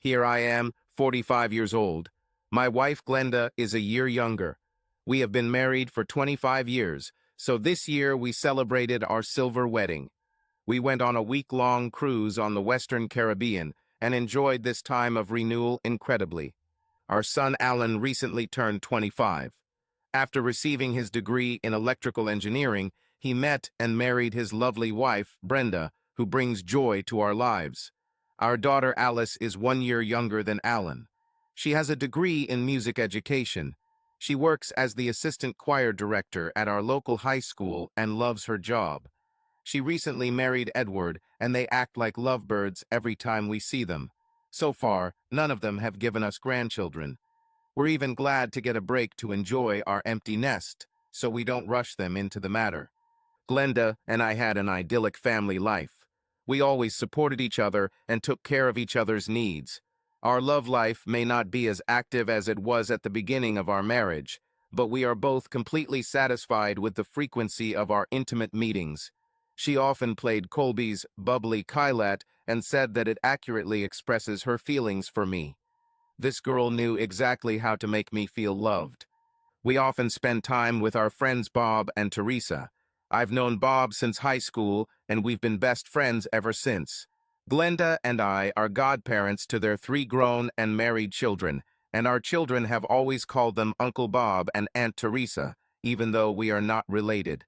Here I am, 45 years old. My wife Glenda is a year younger. We have been married for 25 years, so this year we celebrated our silver wedding. We went on a week-long cruise on the Western Caribbean and enjoyed this time of renewal incredibly. Our son Alan recently turned 25. After receiving his degree in electrical engineering, he met and married his lovely wife, Brenda, who brings joy to our lives. Our daughter Alice is 1 year younger than Alan. She has a degree in music education. She works as the assistant choir director at our local high school and loves her job. She recently married Edward, and they act like lovebirds every time we see them. So far, none of them have given us grandchildren. We're even glad to get a break to enjoy our empty nest, so we don't rush them into the matter. Glenda and I had an idyllic family life. We always supported each other and took care of each other's needs. Our love life may not be as active as it was at the beginning of our marriage, but we are both completely satisfied with the frequency of our intimate meetings. She often played Colby's bubbly Kylat and said that it accurately expresses her feelings for me. This girl knew exactly how to make me feel loved. We often spend time with our friends Bob and Teresa. I've known Bob since high school, and we've been best friends ever since. Glenda and I are godparents to their 3 grown and married children, and our children have always called them Uncle Bob and Aunt Teresa, even though we are not related.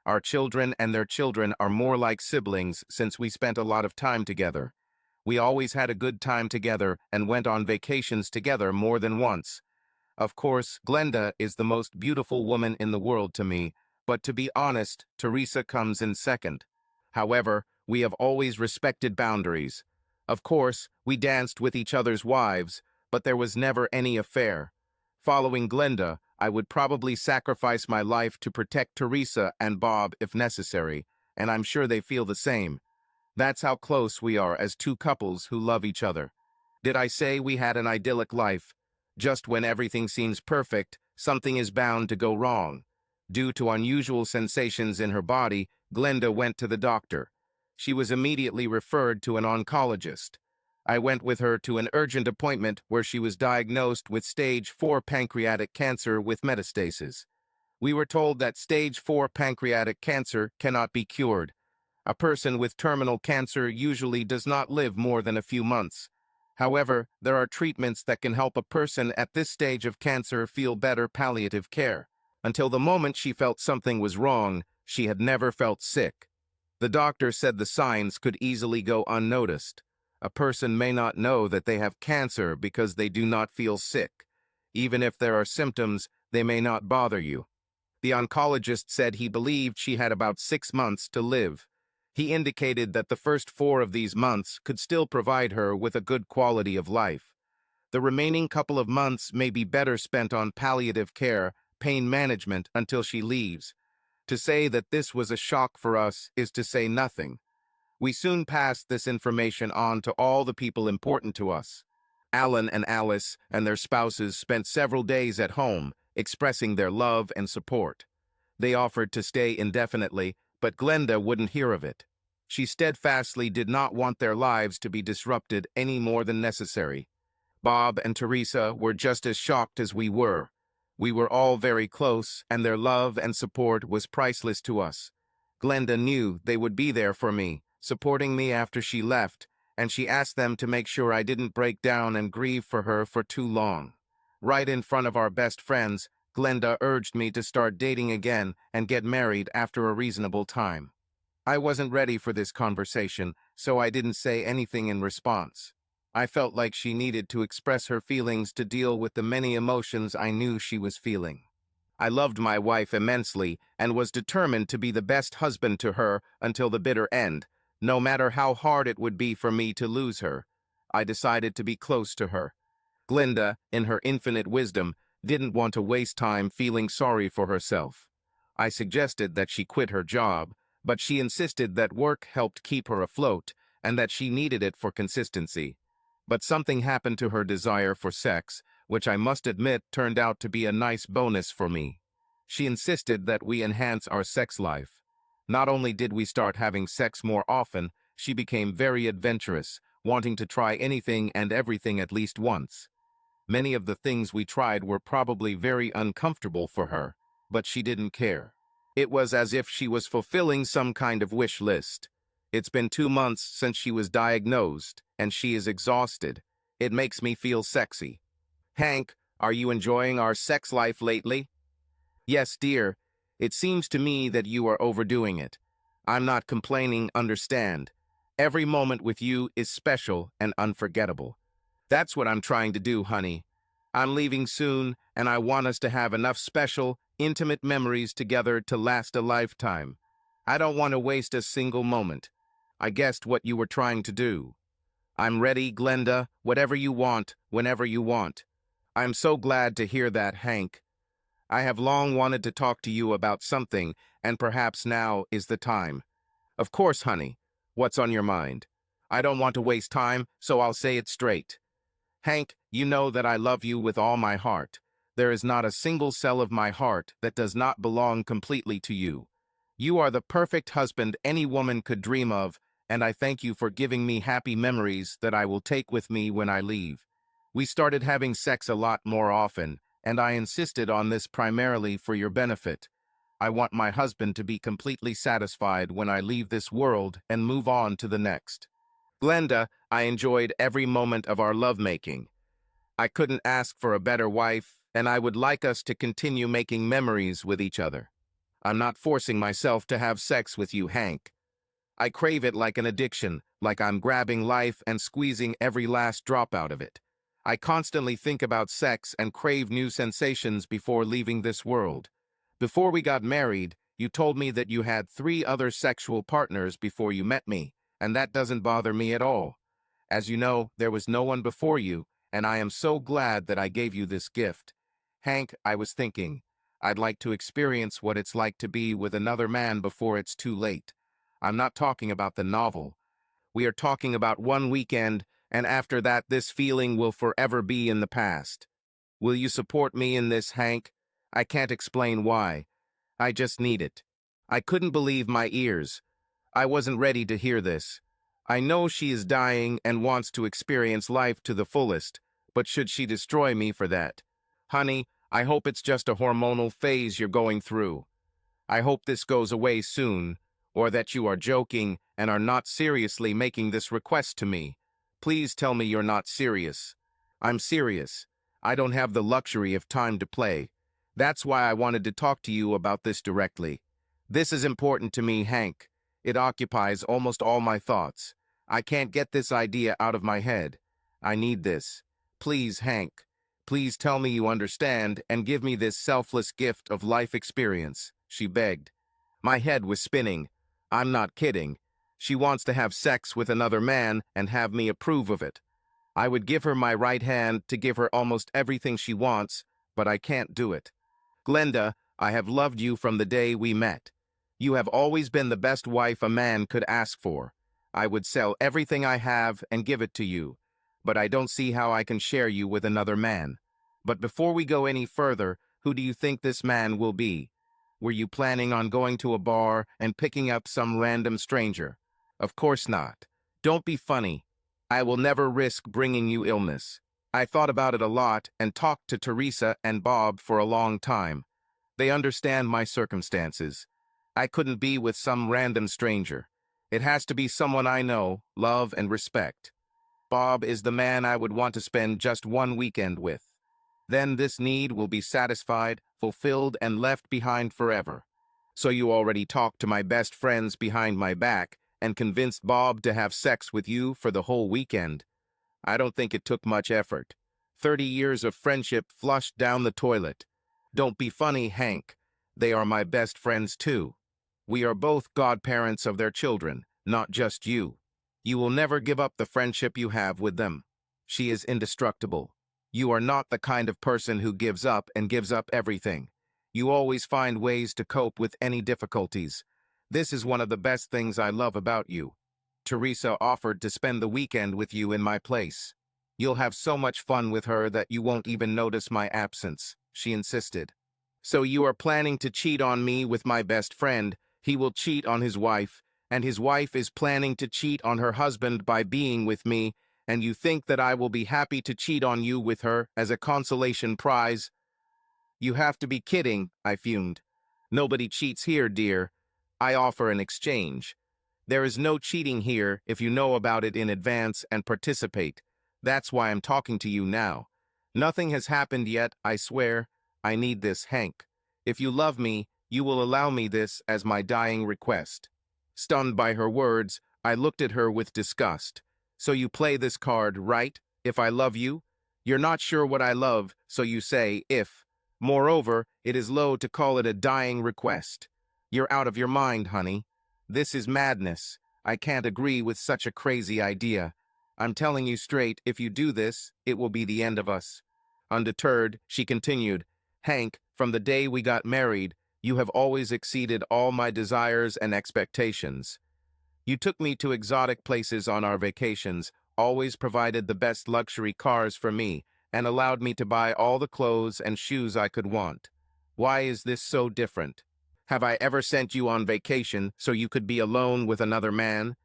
Our children and their children are more like siblings since we spent a lot of time together. We always had a good time together and went on vacations together more than once. Of course, Glenda is the most beautiful woman in the world to me, but to be honest, Teresa comes in second. However, we have always respected boundaries. Of course, we danced with each other's wives, but there was never any affair. Following Glenda, I would probably sacrifice my life to protect Teresa and Bob if necessary, and I'm sure they feel the same. That's how close we are as 2 couples who love each other. Did I say we had an idyllic life? Just when everything seems perfect, something is bound to go wrong. Due to unusual sensations in her body, Glenda went to the doctor. She was immediately referred to an oncologist. I went with her to an urgent appointment where she was diagnosed with stage 4 pancreatic cancer with metastases. We were told that stage 4 pancreatic cancer cannot be cured. A person with terminal cancer usually does not live more than a few months. However, there are treatments that can help a person at this stage of cancer feel better palliative care. Until the moment she felt something was wrong, she had never felt sick. The doctor said the signs could easily go unnoticed. A person may not know that they have cancer because they do not feel sick. Even if there are symptoms, they may not bother you. The oncologist said he believed she had about 6 months to live. He indicated that the first 4 of these months could still provide her with a good quality of life. The remaining couple of months may be better spent on palliative care, pain management until she leaves. To say that this was a shock for us is to say nothing. We soon passed this information on to all the people important to us. Alan and Alice and their spouses spent several days at home, expressing their love and support. They offered to stay indefinitely, but Glenda wouldn't hear of it. She steadfastly did not want their lives to be disrupted any more than necessary. Bob and Teresa were just as shocked as we were. We were all very close, and their love and support was priceless to us. Glenda knew they would be there for me, supporting me after she left, and she asked them to make sure I didn't break down and grieve for her for too long. Right in front of our best friends, Glenda urged me to start dating again and get married after a reasonable time. I wasn't ready for this conversation, so I didn't say anything in response. I felt like she needed to express her feelings to deal with the many emotions I knew she was feeling. I loved my wife immensely and was determined to be the best husband to her until the bitter end, no matter how hard it would be for me to lose her. I decided to be close to her. Glenda, in her infinite wisdom, didn't want to waste time feeling sorry for herself. I suggested that she quit her job, but she insisted that work helped keep her afloat and that she needed it for consistency. But something happened to her desire for sex, which I must admit turned out to be a nice bonus for me. She insisted that we enhance our sex life. Not only did we start having sex more often, she became very adventurous, wanting to try anything and everything at least once. Many of the things we tried were probably very uncomfortable for her, but she didn't care. It was as if she was fulfilling some kind of wish list. It's been 2 months since she was diagnosed, and she is exhausted. It makes me feel sexy. Hank, are you enjoying our sex life lately? Yes, dear. It seems to me that you are overdoing it. I'm not complaining, understand. Every moment with you is special and unforgettable. That's what I'm trying to do, honey. I'm leaving soon, and I want us to have enough special, intimate memories together to last a lifetime. I don't want to waste a single moment. I guessed what you were trying to do. I'm ready, Glenda, whatever you want, whenever you want. I'm so glad to hear that, Hank. I have long wanted to talk to you about something, and perhaps now is the time. Of course, honey. What's on your mind? I don't want to waste time, so I'll say it straight. Hank, you know that I love you with all my heart. There is not a single cell of my heart that does not belong completely to you. You are the perfect husband any woman could dream of, and I thank you for giving me happy memories that I will take with me when I leave. We started having sex a lot more often, and I insisted on this primarily for your benefit. I want my husband to be completely satisfied when I leave this world and move on to the next. Glenda, I enjoyed every moment of our lovemaking. I couldn't ask for a better wife, and I would like us to continue making memories with each other. I'm not forcing myself to have sex with you, Hank. I crave it like an addiction, like I'm grabbing life and squeezing every last drop out of it. I constantly think about sex and crave new sensations before leaving this world. Before we got married, you told me that you had 3 other sexual partners before you met me, and that doesn't bother me at all. As you know, there was no one before you, and I am so glad that I gave you this gift. Hank, I was thinking, I'd like to experience what it's like to be with another man before it's too late. I'm not talking about the novel. We are talking about one weekend, and after that this feeling will forever be in the past. Will you support me in this, Hank? I can't explain why. I just need it. I couldn't believe my ears. I wasn't ready to hear this. I know she is dying and wants to experience life to the fullest, but should she destroy me for that? Honey, I hope it's just a hormonal phase you're going through. I hope this goes away soon, or that you are joking and are not seriously making this request to me. Please tell me you're not serious. I'm serious. I don't have the luxury of time to play. That's why I wanted to talk to you about this directly. This is important to me, Hank. It occupies almost all my thoughts. I can't get this idea out of my head. I need this. Please, Hank. Please tell me you understand and give me this selfless gift of life experience, she begged. My head was spinning. I'm not kidding. She wants to have sex with another man and have me approve of it. I would give her my right hand to give her almost everything she wants, but I can't do it. Glenda, I have loved you from the day we met. You have always been the best wife a man could ask for. I would sell everything I have and give it to you, but I don't see how I can share you with another man. But before we go any further, who do you think this man will be? Were you planning on going to a bar and picking up some random stranger? Of course not. Don't be funny. I will never risk bringing you illness. I thought about it a lot and talked to Teresa and Bob for a long time. They understand my circumstances. I couldn't be with some random stranger. It has to be someone I know, love, and respect. Bob is the man I would want to spend just one weekend with. Then this need will be satisfied, fulfilled, and left behind forever. So you already talked to my best friends behind my back and convinced Bob to have sex with you for the whole weekend. I don't think it took much effort. 30 years of friendship flushed down the toilet. Don't be funny, Hank. They are my best friends too. We are both godparents of their children, not just you. You will never give up the friendship you have with them. She is indestructible. You are not the kind of person who gives up and gives up everything. You always find ways to cope with any difficulties. This is one of the best things I love about you. Teresa offered to spend the weekend with you in my place. You'll have so much fun with her that you won't even notice my absence, she insisted. So you are planning to cheat on me with my best friend. He will cheat on his wife, and his wife is planning to cheat on her husband by being with me, and you think that I will be happy to cheat on you with her as a consolation prize? You have to be kidding, I fumed. Nobody cheats here, dear. I offer an exchange. There is no cheating here if you know about it in advance and participate. That's why I'm talking to you now. Nothing has happened yet, I swear. I need this, Hank. If you love me, you will allow me this as my dying request. Stunned by her words, I looked at her with disgust. So you play this card, right? If I love you? You're not sure what I love, so you say, if. Moreover, it is low to call it a dying request. You're out of your mind, honey. This is madness. I can't agree with such a crazy idea. I'm telling you straight, if you do this, it will be the end of us. Undeterred, she continued, Hank, from the day we got married, you have always exceeded all my desires and expectations. You took me to exotic places on our vacations, always provided the best luxury cars for me, and allowed me to buy all the clothes and shoes I could want. Why is this so different? Have I ever sent you on vacation so you could be alone with another man?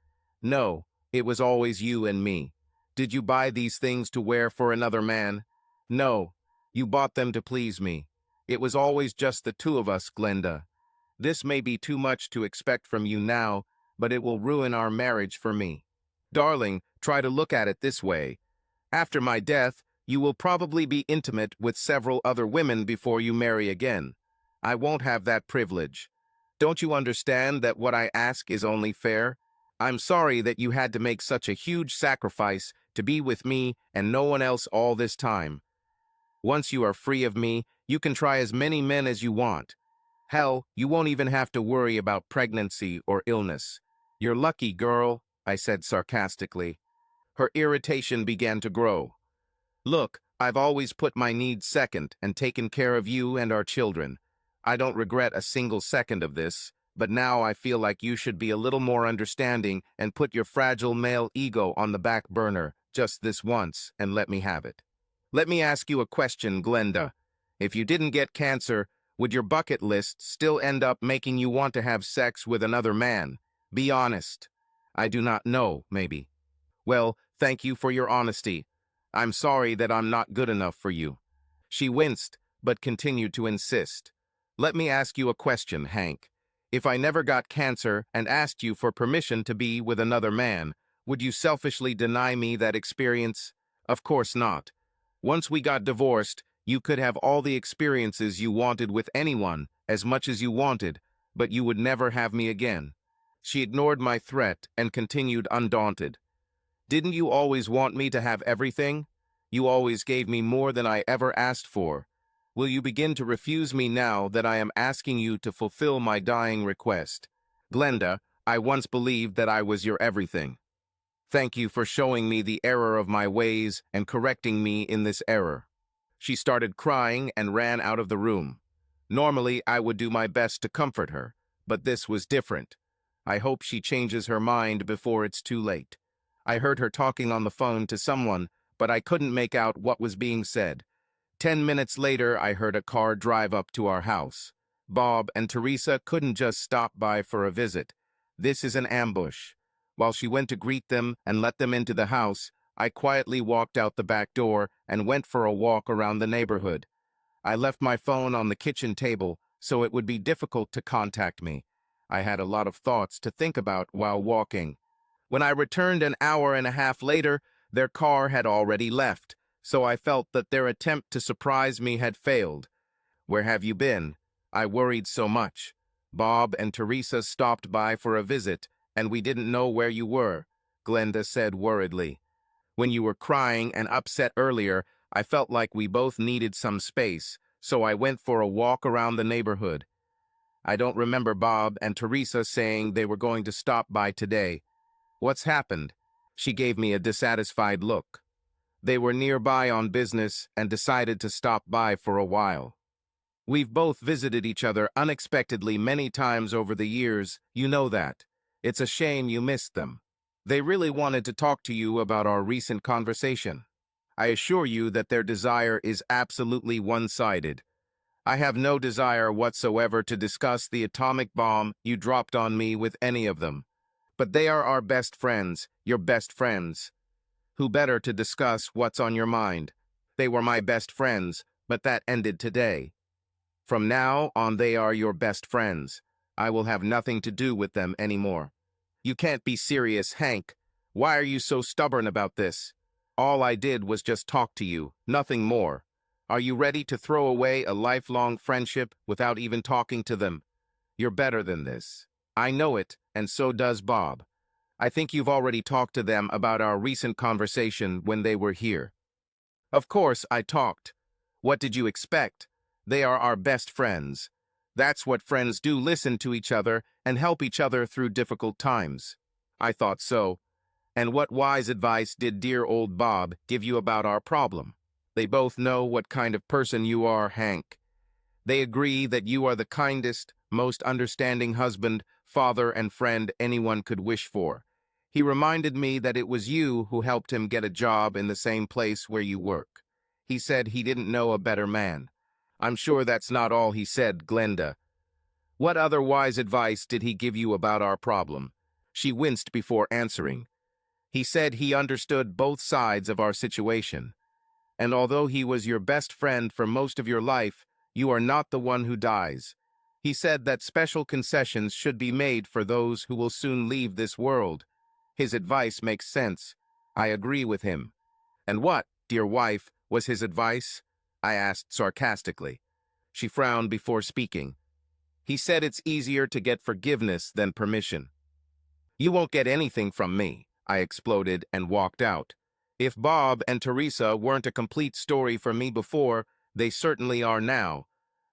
No, it was always you and me. Did you buy these things to wear for another man? No, you bought them to please me. It was always just the two of us, Glenda. This may be too much to expect from you now, but it will ruin our marriage for me. Darling, try to look at it this way. After my death, you will probably be intimate with several other women before you marry again. I won't have that privilege. Don't you understand that what I ask is only fair? I'm sorry that you had to make such a huge sacrifice to be with me and no one else all this time. Once you are free of me, you can try as many men as you want. Hell, you won't even have to worry about pregnancy or illness. You're lucky, girl, I said sarcastically. Her irritation began to grow. Look, I've always put my needs second and taken care of you and our children. I don't regret a single second of this, but now I feel like you should be a little more understanding and put your fragile male ego on the back burner just this once and let me have it. Let me ask you a question, Glenda. If you didn't get cancer, would your bucket list still end up making you want to have sex with another man? Be honest. I do not know, maybe. Well, thank you for your honesty. I'm sorry that I'm not good enough for you. She winced, but continued to insist. Let me ask you a question, Hank. If I never got cancer and asked you for permission to be with another man, would you selfishly deny me that experience? Of course not. Once we got divorced, you could have all the experiences you wanted with anyone, as much as you wanted, but you would never have me again. She ignored my threat and continued undaunted. Didn't you always want me to have everything? You always gave me more than I ever asked for. Will you begin to refuse me now that I am asking you to fulfill my dying request? Glenda, I once believed that I was your everything. Thank you for showing me the error of my ways and correcting me in this error. She started crying and ran out of the room. Normally, I would do my best to comfort her, but this was different. I hope she changes her mind before it's too late. I heard her talking on the phone to someone, but I couldn't make out what was being said. 10 minutes later, I heard a car drive up to our house. Bob and Teresa couldn't just stop by for a visit. This is an ambush. While she went to greet them and let them into the house, I quietly walked out the back door and went for a walk around the neighborhood. I left my phone on the kitchen table, so it would be difficult to contact me. I had a lot of thoughts to think about while walking. When I returned an hour and a half later, their car had already left, so I felt that their attempt to surprise me had failed. Where have you been? I worried so much. Bob and Teresa stopped by for a visit, and we didn't know where you were, Glenda said worriedly. When you were crying and upset earlier, I felt like we both needed some space, so I went for a walk around the neighborhood. I don't remember Bob and Teresa saying they were going to stop by today. What's happened? She gave me a dissatisfied look. They were nearby on business and decided to stop by for a while. We've both visited each other unexpectedly many times over the years, you know that. It's a shame you missed them. They really wanted to talk to you about our recent conversation. I assure you that their desire is absolutely one-sided. I have no desire whatsoever to discuss the atomic bomb you dropped on me with any of them. But they are our best friends, your best friends. Who better to discuss what's on your mind? They were my best friends, but that ended today. From now on, they are your best friends. I will have nothing to do with them anymore. You can't be serious, Hank. Why are you so stubborn about this? All I did was just talk to you, nothing more. Are you ready to throw away a lifelong friendship without even talking to them? You're better than this. I know it, and so does Bob. I think you've already talked to them about our recent conversation when they were here. Of course, I talked. What did you expect? They are our best friends. That's what friends do, listen to each other and help each other through difficult times. I thought so. And what wise advice did dear old Bob give you about our problem? They both know what kind of person you are, Hank. They agree that you are the kindest, most understanding husband, father, and friend anyone could wish for. He reminded me that it was you who helped him get a job in the same place where you work. He said he didn't know a better man. I'm sure that's not all he said, Glenda. What other wise advice did he give you about our problem? She winced before answering. He said he understood both sides of our situation. And although he was your best friend for most of your life, you are not the one who dies. He said that special concessions should be made for those who will soon leave this world. His advice makes sense. I agree with him. And what, dear wife, was his advice? I asked sarcastically. She frowned before speaking. He said it's easier to get forgiveness than permission. You won't get anything from me, I exploded and walked out. If Bob and Teresa weren't a complete story for me before, they certainly are now.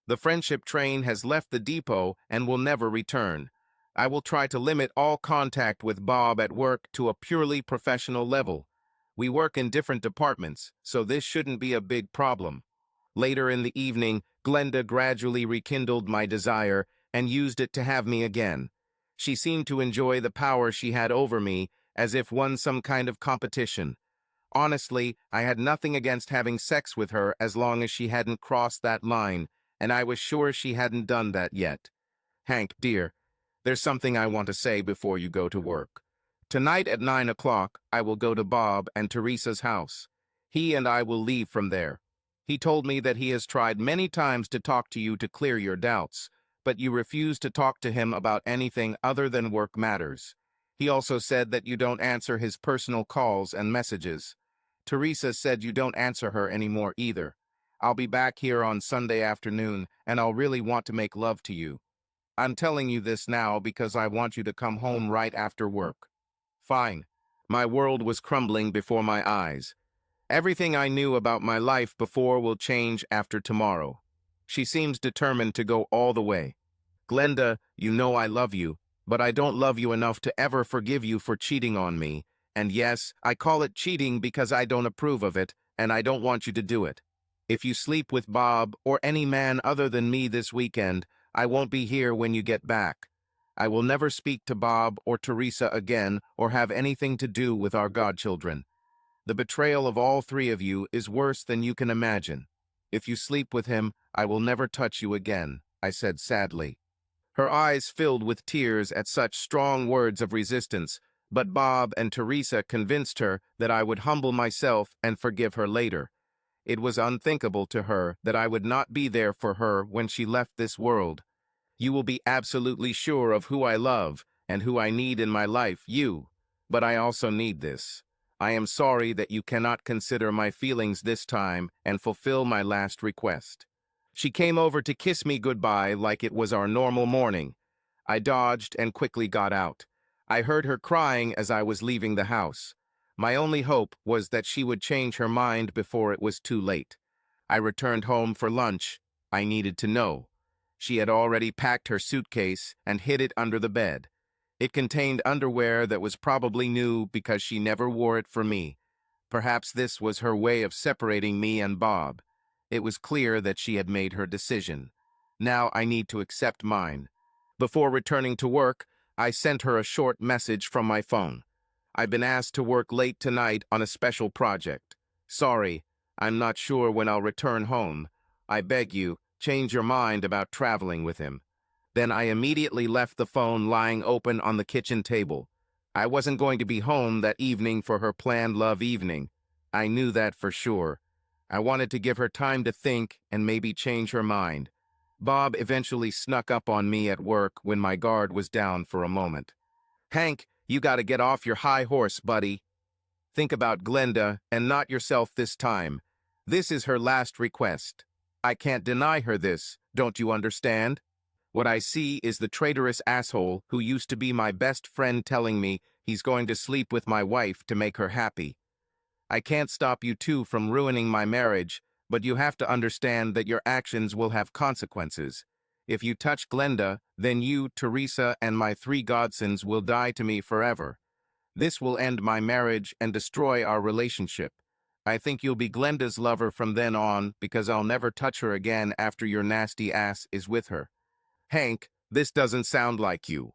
The friendship train has left the depot and will never return. I will try to limit all contact with Bob at work to a purely professional level. We work in different departments, so this shouldn't be a big problem. Later in the evening, Glenda gradually rekindled my desire and used it to have me again. She seemed to enjoy the power she had over me, as if won some kind of competition. Honestly, I had nothing against having sex with her as long as she hadn't crossed that line, and I was sure she hadn't done that yet. Hank, dear, there's something I want to say before you go to work. Tonight at 9 o'clock, I will go to Bob and Teresa's house. He and I will leave from there. He told me that he has tried many times to talk to you to clear your doubts, but you refuse to talk to him about anything other than work matters. He also said that you don't answer his personal calls and messages. Teresa said you don't answer her anymore either. I'll be back here on Sunday afternoon, and I'll really want to make love to you. I'm telling you this now because I want you to come home right after work. Fine. My world was crumbling before my eyes. Everything I knew about my life before will change after tomorrow. She seems determined to go all the way. Glenda, you know I love you, but I don't love you enough to ever forgive you for cheating on me. And yes, I call it cheating because I don't approve of it, and I don't want you to do it. If you sleep with Bob or any man other than me this weekend, I won't be here when you get back. I will never speak to Bob or Teresa again or have anything to do with our godchildren. The betrayal of all three of you is worse than you can imagine. If you sleep with him, I will never touch you again, I said sadly. Her eyes filled with tears at such strong words of resistance, but Bob and Teresa convinced her that I would humble myself and forgive her later. It was unthinkable to her that I would not be there for her when she left this world. You will be absolutely sure of who I love and who I need in my life, you. But I also need this. I am sorry that you cannot consider my feelings this time and fulfill my last request. She came over to kiss me goodbye like it was our normal morning. I dodged and quickly got out. I heard her crying as I was leaving the house. My only hope was that she would change her mind before it was too late. I returned home for lunch. I needed to know. She had already packed her suitcase and hid it under the bed. It contained underwear that was probably new because she never wore it for me. Perhaps this was her way of separating me and Bob. It was clear that she had made her decision. Now I need to accept mine. Before returning to work, I sent her a short message from my phone. I've been asked to work late tonight on a special project. Sorry, I'm not sure when I'll return home. I beg you, change your mind about traveling with him. Then I immediately left the phone lying open on the kitchen table. I wasn't going to be home that evening for her planned love evening. I knew that for sure. I wanted to give her time to think and maybe change her mind. Bob eventually snuck up on me at work when my guard was down for a moment. "Hank, you gotta get off your high horse, buddy. Think about Glenda and not yourself this time. This is her last request. I can't deny her this, don't you understand? What I see is the traitorous asshole who used to be my best friend telling me he's going to sleep with my wife to make her happy. I can't stop you two from ruining my marriage, but you have to understand that your actions will have consequences. If you touch Glenda, then you, Teresa, and my three godsons will die to me forever. This will end my marriage and destroy our relationship. I think you'll be Glenda's lover from then on because I'll never touch her again after your nasty ass is with her. Hank, this doesn't sound like you.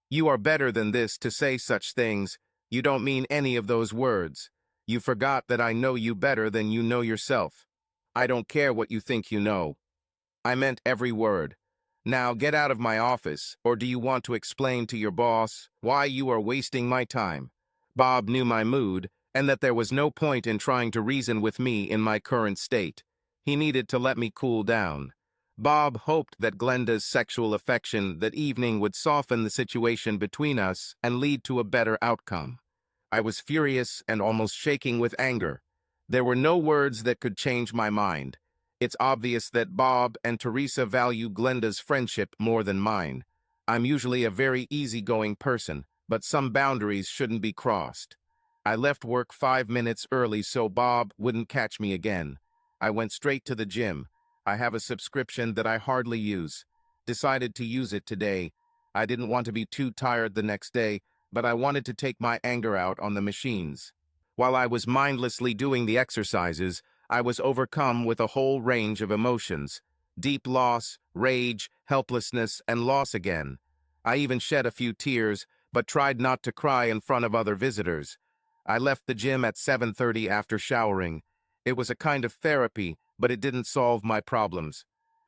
You are better than this to say such things. You don't mean any of those words. You forgot that I know you better than you know yourself. I don't care what you think you know. I meant every word. Now get out of my office, or do you want to explain to your boss why you are wasting my time? Bob knew my mood, and that there was no point in trying to reason with me in my current state. He needed to let me cool down. Bob hoped that Glenda's sexual affection that evening would soften the situation between us and lead to a better outcome. I was furious and almost shaking with anger. There were no words that could change my mind. It's obvious that Bob and Teresa value Glenda's friendship more than mine. I'm usually a very easygoing person, but some boundaries shouldn't be crossed. I left work 5 minutes early so Bob wouldn't catch me again. I went straight to the gym. I have a subscription that I hardly use. Decided to use it today. I didn't want to be too tired the next day, but I wanted to take my anger out on the machines. While I was mindlessly doing the exercises, I was overcome with a whole range of emotions. Deep loss, rage, helplessness, and loss again. I even shed a few tears, but tried not to cry in front of other visitors. I left the gym at 7:30 after showering. It was a kind of therapy, but it didn't solve my problems.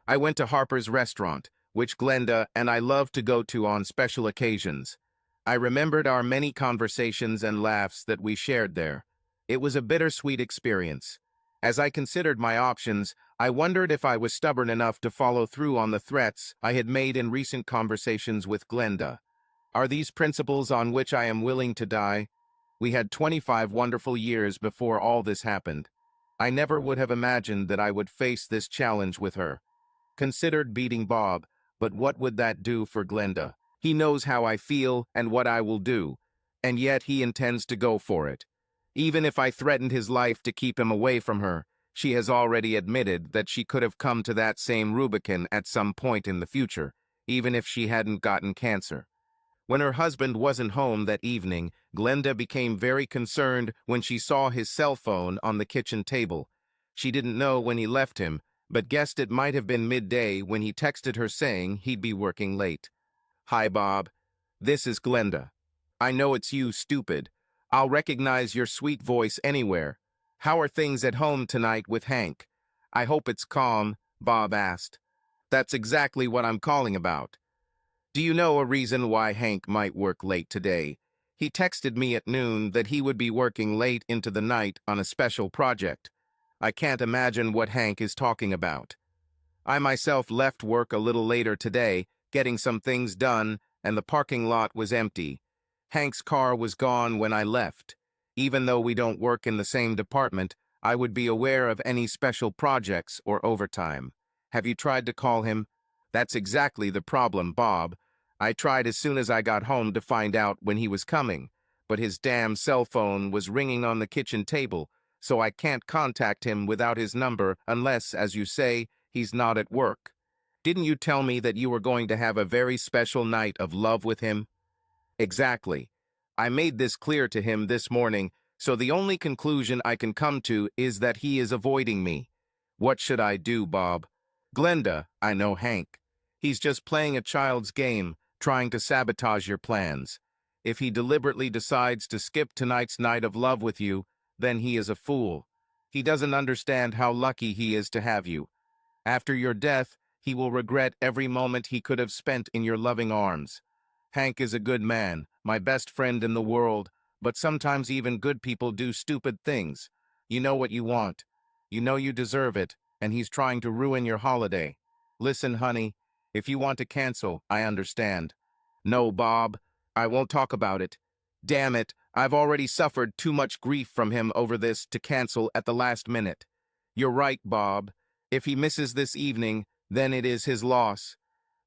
I went to Harper's restaurant, which Glenda and I love to go to on special occasions. I remembered our many conversations and laughs that we shared there. It was a bittersweet experience. As I considered my options, I wondered if I was stubborn enough to follow through on the threats I had made in recent conversations with Glenda. Are these principles on which I am willing to die? We had 25 wonderful years before all this happened. I never would have imagined that I would face this challenge with her. Considered beating Bob, but what would that do for Glenda? He knows how I feel and what I will do, and yet he intends to go for it. Even if I threatened his life to keep him away from her, she has already admitted that she could have come to that same Rubicon at some point in the future, even if she hadn't gotten cancer. When her husband wasn't home that evening, Glenda became very concerned when she saw his cell phone on the kitchen table. She didn't know when he left him, but guessed it might have been midday when he texted her saying he'd be working late. "Hi, Bob. This is Glenda. I know it's you, stupid. I'll recognize your sweet voice anywhere. How are things at home tonight with Hank? I hope it's calm," Bob asked. "That's exactly what I'm calling about. Do you know a reason why Hank might work late today? He texted me at noon that he would be working late into the night on a special project. I can't imagine what Hank is talking about. I myself left work a little later today, getting some things done, and the parking lot was empty. Hank's car was gone when I left. Even though we don't work in the same department, I would be aware of any special projects or overtime. Have you tried to call him? That's exactly the problem, Bob. I tried as soon as I got home to find out when he was coming, but his damn cell phone was ringing on the kitchen table, so I can't contact him without his number unless, as you say, he's not at work. Didn't you tell me that you were going to have a very special night of love with him? Exactly. I made this clear to him this morning, so the only conclusion I can come to is that he is avoiding me. What should I do, Bob? Glenda, I know Hank. He's just playing a child's game, trying to sabotage your plans. If he deliberately decides to skip tonight's night of love with you, then he is a fool. He doesn't understand how lucky he is to have you. After your death, he will regret every moment he could have spent in your loving arms. Hank is a good man, my best friend in the world, but sometimes even good people do stupid things. You know what you want. You know you deserve it, and he's trying to ruin your holiday. Listen, honey, if you want to cancel, I understand. No, Bob, I won't talk about it. Damn it, I've already suffered too much grief from him over this to cancel at the last minute. You're right, Bob. If he misses this evening, then it is his loss.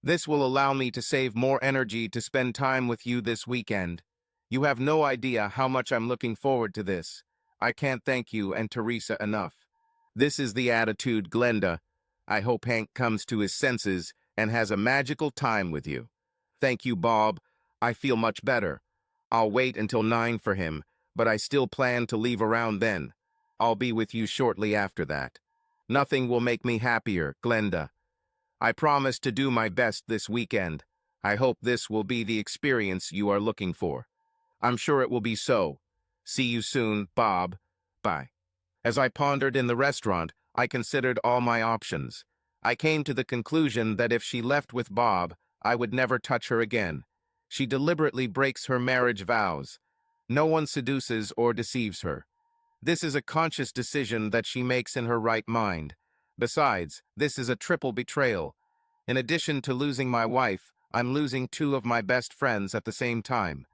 This will allow me to save more energy to spend time with you this weekend. You have no idea how much I'm looking forward to this. I can't thank you and Teresa enough. This is the attitude, Glenda. I hope Hank comes to his senses and has a magical time with you. Thank you, Bob. I feel much better. I'll wait until 9 for him, but I still plan to leave around then. I'll be with you shortly after that. Nothing will make me happier, Glenda. I promise to do my best this weekend. I hope this will be the experience you are looking for. I'm sure it will be so. See you soon, Bob. Bye. As I pondered in the restaurant, I considered all my options. I came to the conclusion that if she left with Bob, I would never touch her again. She deliberately breaks her marriage vows. No one seduces or deceives her. This is a conscious decision that she makes in her right mind. Besides, this is a triple betrayal. In addition to losing my wife, I'm losing 2 of my best friends at the same time.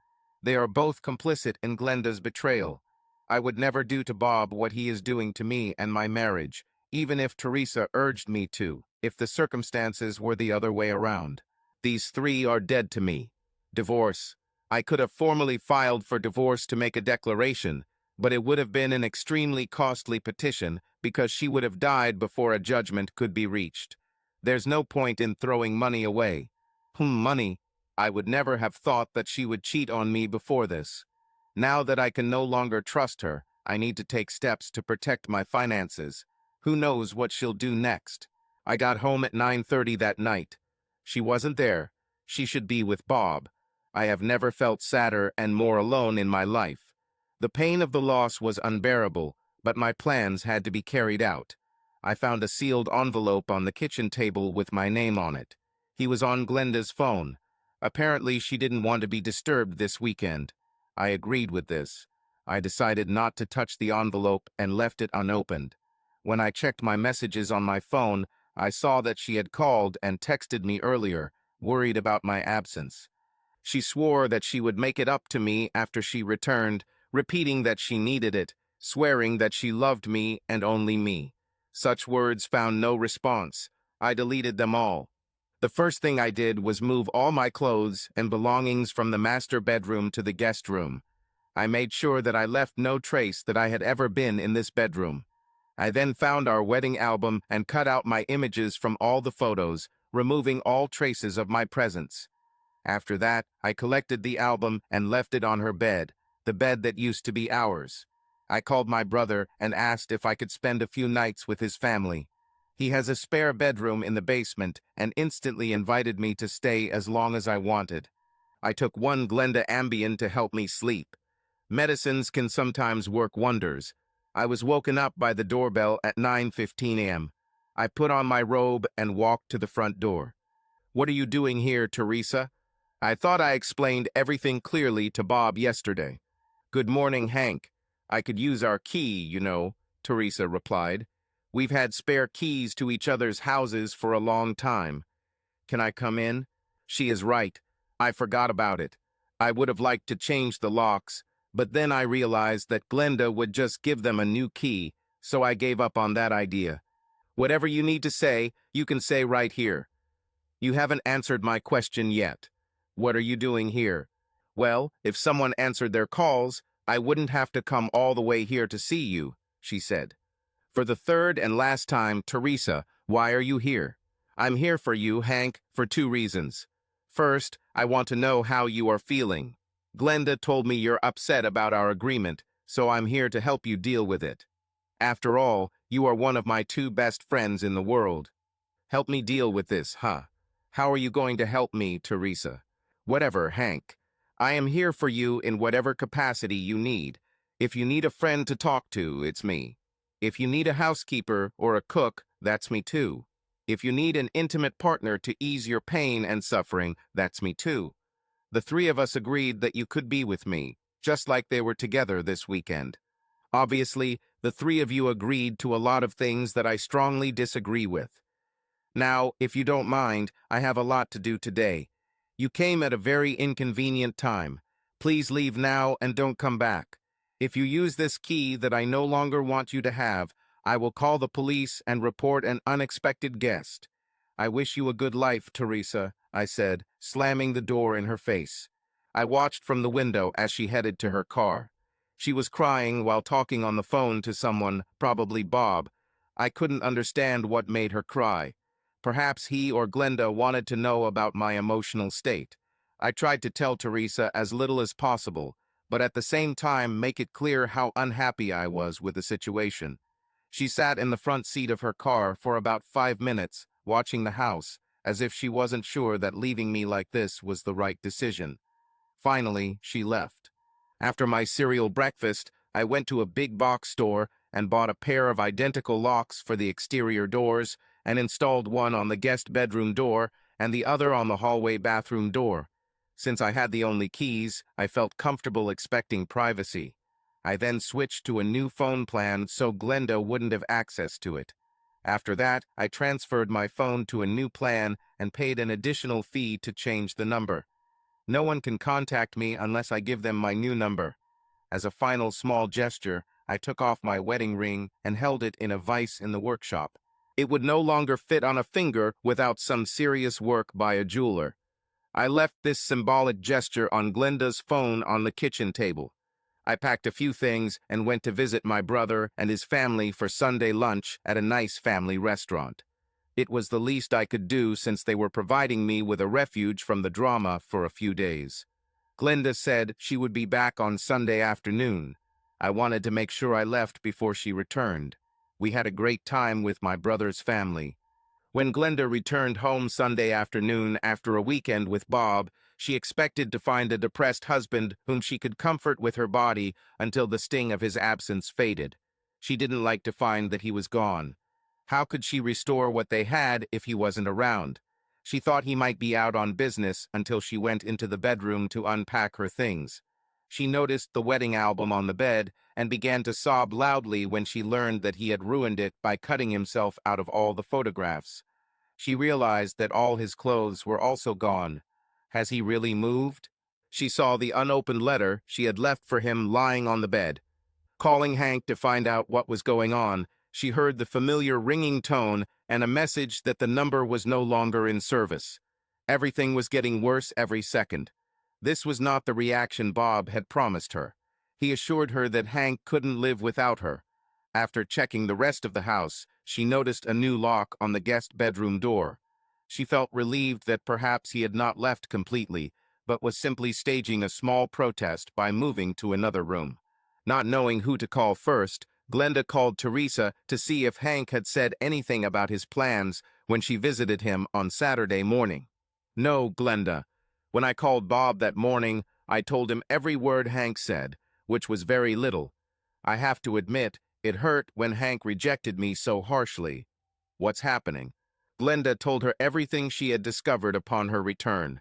They are both complicit in Glenda's betrayal. I would never do to Bob what he is doing to me and my marriage, even if Teresa urged me to, if the circumstances were the other way around. These 3 are dead to me. Divorce. I could have formally filed for divorce to make a declaration, but it would have been an extremely costly petition because she would have died before a judgment could be reached. There's no point in throwing money away. Money. I would never have thought that she would cheat on me before this. Now that I can no longer trust her, I need to take steps to protect my finances. Who knows what she'll do next? I got home at 9:30 that night. She wasn't there. She should be with Bob. I have never felt sadder and more alone in my life. The pain of the loss was unbearable, but my plans had to be carried out. I found a sealed envelope on the kitchen table with my name on it. He was on Glenda's phone. Apparently, she didn't want to be disturbed this weekend. I agreed with this. I decided not to touch the envelope and left it unopened. When I checked my messages on my phone, I saw that she had called and texted me earlier, worried about my absence. She swore that she would make it up to me after she returned, repeating that she needed it, swearing that she loved me and only me. Such words found no response. I deleted them all. The first thing I did was move all my clothes and belongings from the master bedroom to the guest room. I made sure that I left no trace that I had ever been in this bedroom. I then found our wedding album and cut out my images from all the photos, removing all traces of my presence. After that, I collected the album and left it on her bed, the bed that used to be ours. I called my brother and asked if I could spend a few nights with his family. He has a spare bedroom in the basement and instantly invited me to stay as long as I wanted. I took 1 Glenda Ambien to help me sleep. Medicines can sometimes work wonders. I was woken up by the doorbell at 9:15 a.m. I put on my robe and walked to the front door. "What are you doing here, Teresa?" I thought I explained everything clearly to Bob yesterday. "Good morning, Hank. I could use our key, you know," Teresa replied. "We've had spare keys to each other's houses for a long time. Can I come in?" She is right. I forgot about it. I would have liked to change the locks, but then I realized that Glenda would just give them a new key, so I gave up on that idea. "Whatever you need to say, you can say right here." "You haven't answered my question yet. What are you doing here?" "Well, if someone answered their calls, I wouldn't have to come all the way here to see you," she said. "For the third and last time, Teresa, why are you here?" "I'm here for you, Hank, for 2 reasons. First, I want to know how you are feeling. Glenda told me you're upset about our agreement, so I'm here to help you deal with it. After all, you are one of my 2 best friends in the world. Help me deal with this, huh? How are you going to help me, Teresa?" "Whatever, Hank. I am here for you in whatever capacity you need. If you need a friend to talk to, it's me. If you need a housekeeper or a cook, that's me too. If you need an intimate partner to ease your pain and suffering, that's me too. The three of us agreed that you could be with me, just like they were together this weekend. Obviously, the three of you agreed to a lot of things that I strongly disagree with. Now, if you don't mind, I have a lot to do today. You came at a very inconvenient time. Please leave now and don't come back. If you use this key that I no longer want you to have, I will call the police and report an unexpected guest. I wish you a good life, Teresa, I said, slamming the door in her face. I watched from the window as she headed to her car. She was crying while talking on the phone to someone, probably Bob. I couldn't understand what made her cry. Perhaps he or Glenda wanted to know about my emotional state. I tried to tell Teresa as little as possible, but at the same time make it clear how unhappy I was with the situation. She sat in the front seat of her car for about 5 minutes, watching the house, as if she wasn't sure that leaving me like this was the right decision. Finally, she left. After my cereal breakfast, I went to a big box store and bought a pair of identical locks for the exterior doors and installed one on the guest bedroom door and the other on the hallway bathroom door. Since I had the only keys, I felt comfortable expecting privacy. I then switched to a new phone plan so Glenda wouldn't have access to it. After that, I transferred my phone to a new plan and paid an additional fee to change the number. No one can contact me unless I give them my new number. As a final small gesture, I took off my wedding ring and held it in a vise in the workshop. It would no longer fit on a finger without some serious work by a jeweler. I left this symbolic gesture on Glenda's phone on the kitchen table. I packed a few things and went to visit my brother and his family for Sunday lunch at a nice family restaurant. It was the least I could do since they were providing me with a refuge from the drama for a few days. Glenda said she would be back on Sunday afternoon. I wanted to make sure I left before she returned. We had a great time with my brother's family. When Glenda returned home Sunday afternoon after a weekend with Bob, she expected to find a depressed husband whom she could comfort with her body until the sting of his absence faded. She didn't like to find that he was gone. How could she restore what they had if he wasn't around? She thought he might be out on business until she went into the bedroom to unpack her things. She noticed the wedding album on the bed and began to sob loudly when she learned that he had ruined it by cutting himself out of all the photographs. She realized that all his clothes were also gone. Has he really moved? She saw the unopened letter she had left for him lying on the bed. Calling Hank to find out what was going on, she heard the familiar ringing tone and a message that the number was no longer in service. Everything was getting worse every second. This was not the reaction Bob had promised her. He assured her that Hank couldn't live without her. After checking the rest of the house, she noticed a new lock on the guest bedroom door. She felt relieved that perhaps he had not left completely, but was simply staging a small protest by moving to another room. Not knowing who to call first, Glenda called Teresa to see if Hank had said anything about his plans when she visited him on Saturday morning. No, Glenda. When I called Bob that morning, I told him every word Hank said, which was very little. I have to admit, it hurt when Hank rejected me so harshly. What's happening? Glenda told her everything she had discovered upon her return.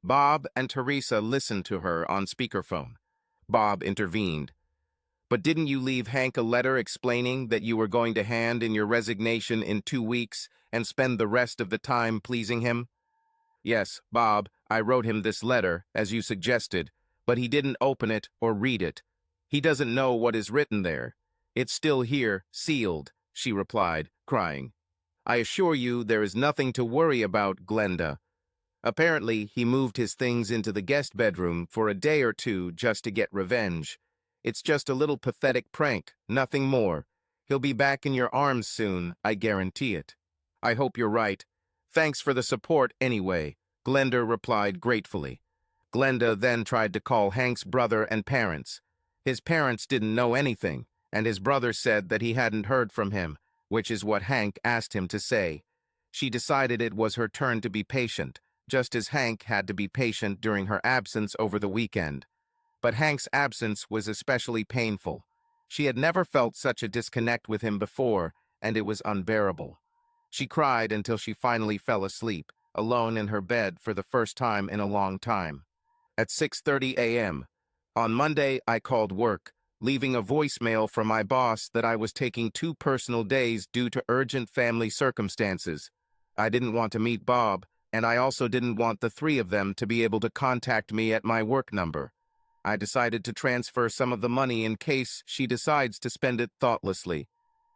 Bob and Teresa listened to her on speakerphone. Bob intervened. But didn't you leave Hank a letter explaining that you were going to hand in your resignation in 2 weeks and spend the rest of the time pleasing him? Yes, Bob, I wrote him this letter, as you suggested, but he didn't open it or read it. He doesn't know what is written there. It's still here, sealed, she replied, crying. I assure you there is nothing to worry about, Glenda. Apparently, he moved his things into the guest bedroom for a day or two just to get revenge. It's just a little pathetic prank, nothing more. He'll be back in your arms soon, I guarantee it. I hope you're right. Thanks for the support anyway, Glenda replied gratefully. Glenda then tried to call Hank's brother and parents. His parents didn't know anything, and his brother said that he hadn't heard from him, which is what Hank asked him to say. She decided it was her turn to be patient, just as Hank had to be patient during her absence over the weekend. But Hank's absence was especially painful. She had never felt such a disconnect with him before, and it was unbearable. She cried until she finally fell asleep, alone in her bed for the first time in a long time. at 6:30 a.m. On Monday, I called work, leaving a voicemail from my boss that I was taking 2 personal days due to urgent family circumstances. I didn't want to meet Bob, and I also didn't want the three of them to be able to contact me at my work number. I decided to transfer some of the money in case she decides to spend it thoughtlessly.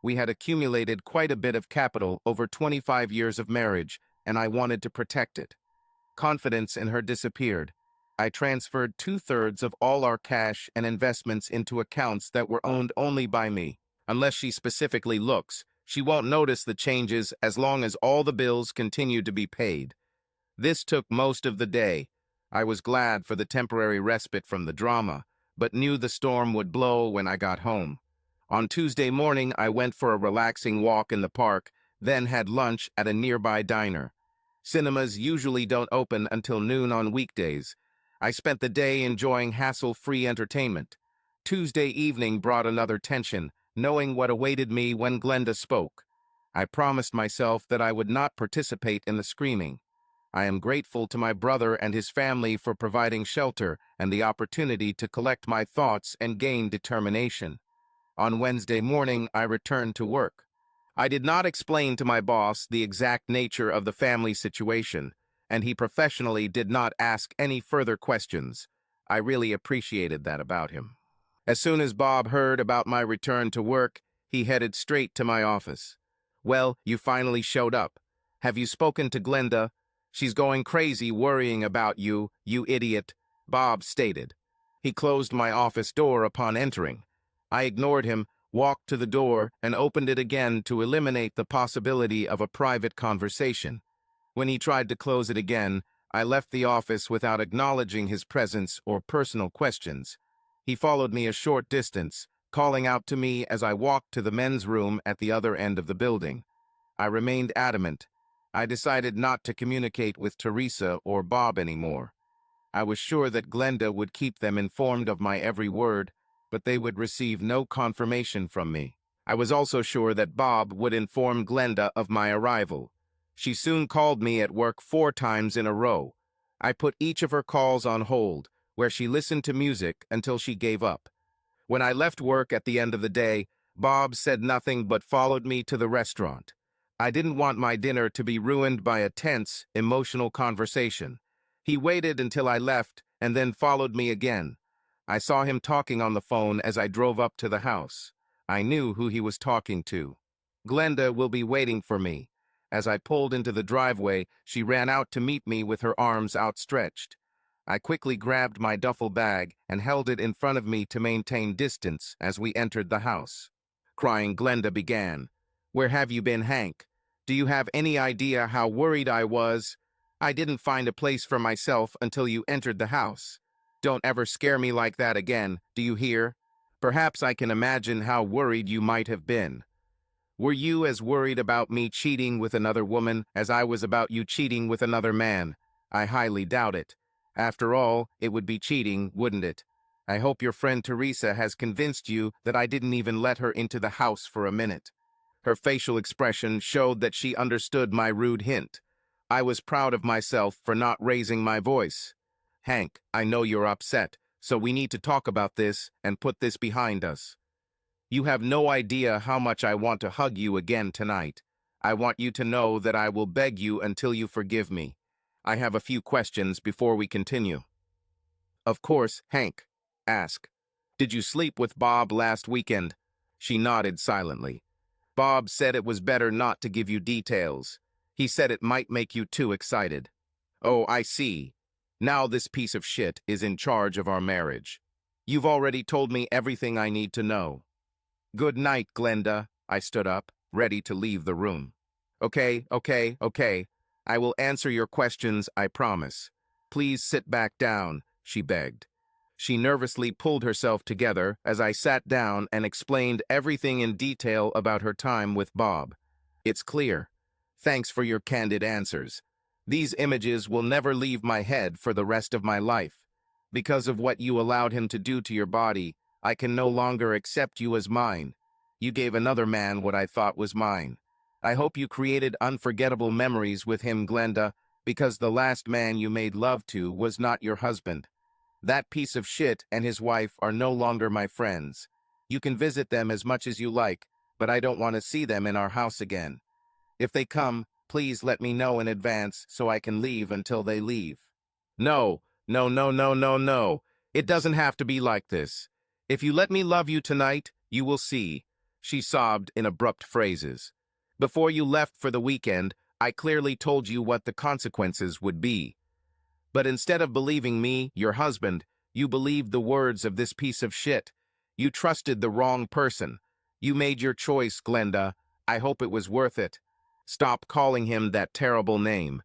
We had accumulated quite a bit of capital over 25 years of marriage, and I wanted to protect it. Confidence in her disappeared. I transferred 2/3 of all our cash and investments into accounts that were owned only by me. Unless she specifically looks, she won't notice the changes as long as all the bills continue to be paid. This took most of the day. I was glad for the temporary respite from the drama, but knew the storm would blow when I got home. On Tuesday morning, I went for a relaxing walk in the park, then had lunch at a nearby diner. Cinemas usually don't open until noon on weekdays. I spent the day enjoying hassle-free entertainment. Tuesday evening brought another tension, knowing what awaited me when Glenda spoke. I promised myself that I would not participate in the screaming. I am grateful to my brother and his family for providing shelter and the opportunity to collect my thoughts and gain determination. On Wednesday morning, I returned to work. I did not explain to my boss the exact nature of the family situation, and he professionally did not ask any further questions. I really appreciated that about him. As soon as Bob heard about my return to work, he headed straight to my office. "Well, you finally showed up. Have you spoken to Glenda? She's going crazy worrying about you, you idiot," Bob stated. He closed my office door upon entering. I ignored him, walked to the door, and opened it again to eliminate the possibility of a private conversation. When he tried to close it again, I left the office without acknowledging his presence or personal questions. He followed me a short distance, calling out to me as I walked to the men's room at the other end of the building. I remained adamant. I decided not to communicate with Teresa or Bob anymore. I was sure that Glenda would keep them informed of my every word, but they would receive no confirmation from me. I was also sure that Bob would inform Glenda of my arrival. She soon called me at work 4 times in a row. I put each of her calls on hold, where she listened to music until she gave up. When I left work at the end of the day, Bob said nothing but followed me to the restaurant. I didn't want my dinner to be ruined by a tense, emotional conversation. He waited until I left and then followed me again. I saw him talking on the phone as I drove up to the house. I knew who he was talking to. "Glenda will be waiting for me." As I pulled into the driveway, she ran out to meet me with her arms outstretched. I quickly grabbed my duffel bag and held it in front of me to maintain distance as we entered the house. Crying, Glenda began, "Where have you been, Hank? Do you have any idea how worried I was? I didn't find a place for myself until you entered the house. Don't ever scare me like that again, do you hear? Perhaps I can imagine how worried you might have been. Were you as worried about me cheating with another woman as I was about you cheating with another man? I highly doubt it. After all, it would be cheating, wouldn't it? I hope your friend Teresa has convinced you that I didn't even let her into the house for a minute." Her facial expression showed that she understood my rude hint. I was proud of myself for not raising my voice. "Hank, I know you're upset, so we need to talk about this and put this behind us. You have no idea how much I want to hug you again tonight. I want you to know that I will beg you until you forgive me. I have a few questions before we continue." "Of course, Hank. Ask. Did you sleep with Bob last weekend?" She nodded silently. "Bob said it was better not to give you details. He said it might make you too excited." "Oh, I see. Now this piece of shit is in charge of our marriage. You've already told me everything I need to know. Good night, Glenda." I stood up, ready to leave the room. Okay. I will answer your questions, I promise. Please sit back down," she begged. She nervously pulled herself together as I sat down and explained everything in detail about her time with Bob. "It's clear. Thanks for your candid answers. These images will never leave my head for the rest of my life. Because of what you allowed him to do to your body, I can no longer accept you as mine. You gave another man what I thought was mine. I hope you created unforgettable memories with him, Glenda, because the last man you made love to was not your husband. That piece of shit and his wife are no longer my friends. You can visit them as much as you like, but I don't want to see them in our house again. If they come, please let me know in advance so I can leave until they leave. No, no, no, no, no, no. It doesn't have to be like this. If you let me love you tonight, you will see, she sobbed in abrupt phrases. Before you left for the weekend, I clearly told you what the consequences would be. But instead of believing me, your husband, you believed the words of this piece of shit. You trusted the wrong person. You made your choice, Glenda. I hope it was worth it. Stop calling him that terrible name.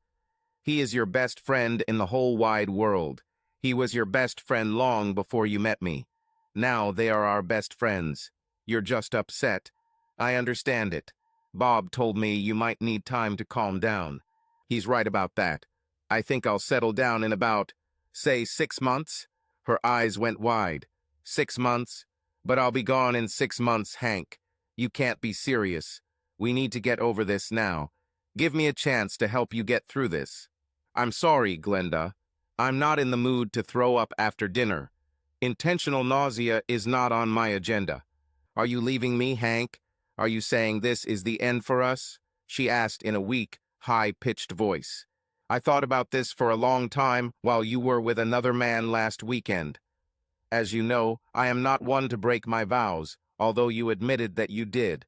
He is your best friend in the whole wide world. He was your best friend long before you met me. Now they are our best friends. You're just upset. I understand it. Bob told me you might need time to calm down. He's right about that. I think I'll settle down in about, say, 6 months? Her eyes went wide. 6 months? But I'll be gone in 6 months, Hank. You can't be serious. We need to get over this now. Give me a chance to help you get through this. I'm sorry, Glenda. I'm not in the mood to throw up after dinner. Intentional nausea is not on my agenda. Are you leaving me, Hank? Are you saying this is the end for us? She asked in a weak, high-pitched voice. I thought about this for a long time while you were with another man last weekend. As you know, I am not one to break my vows, although you admitted that you did.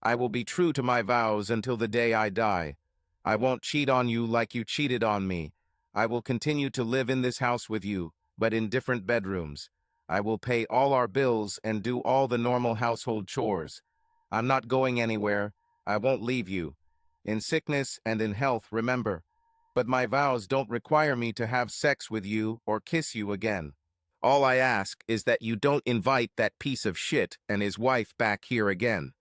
I will be true to my vows until the day I die. I won't cheat on you like you cheated on me. I will continue to live in this house with you, but in different bedrooms. I will pay all our bills and do all the normal household chores. I'm not going anywhere. I won't leave you. In sickness and in health, remember. But my vows don't require me to have sex with you or kiss you again. All I ask is that you don't invite that piece of shit and his wife back here again.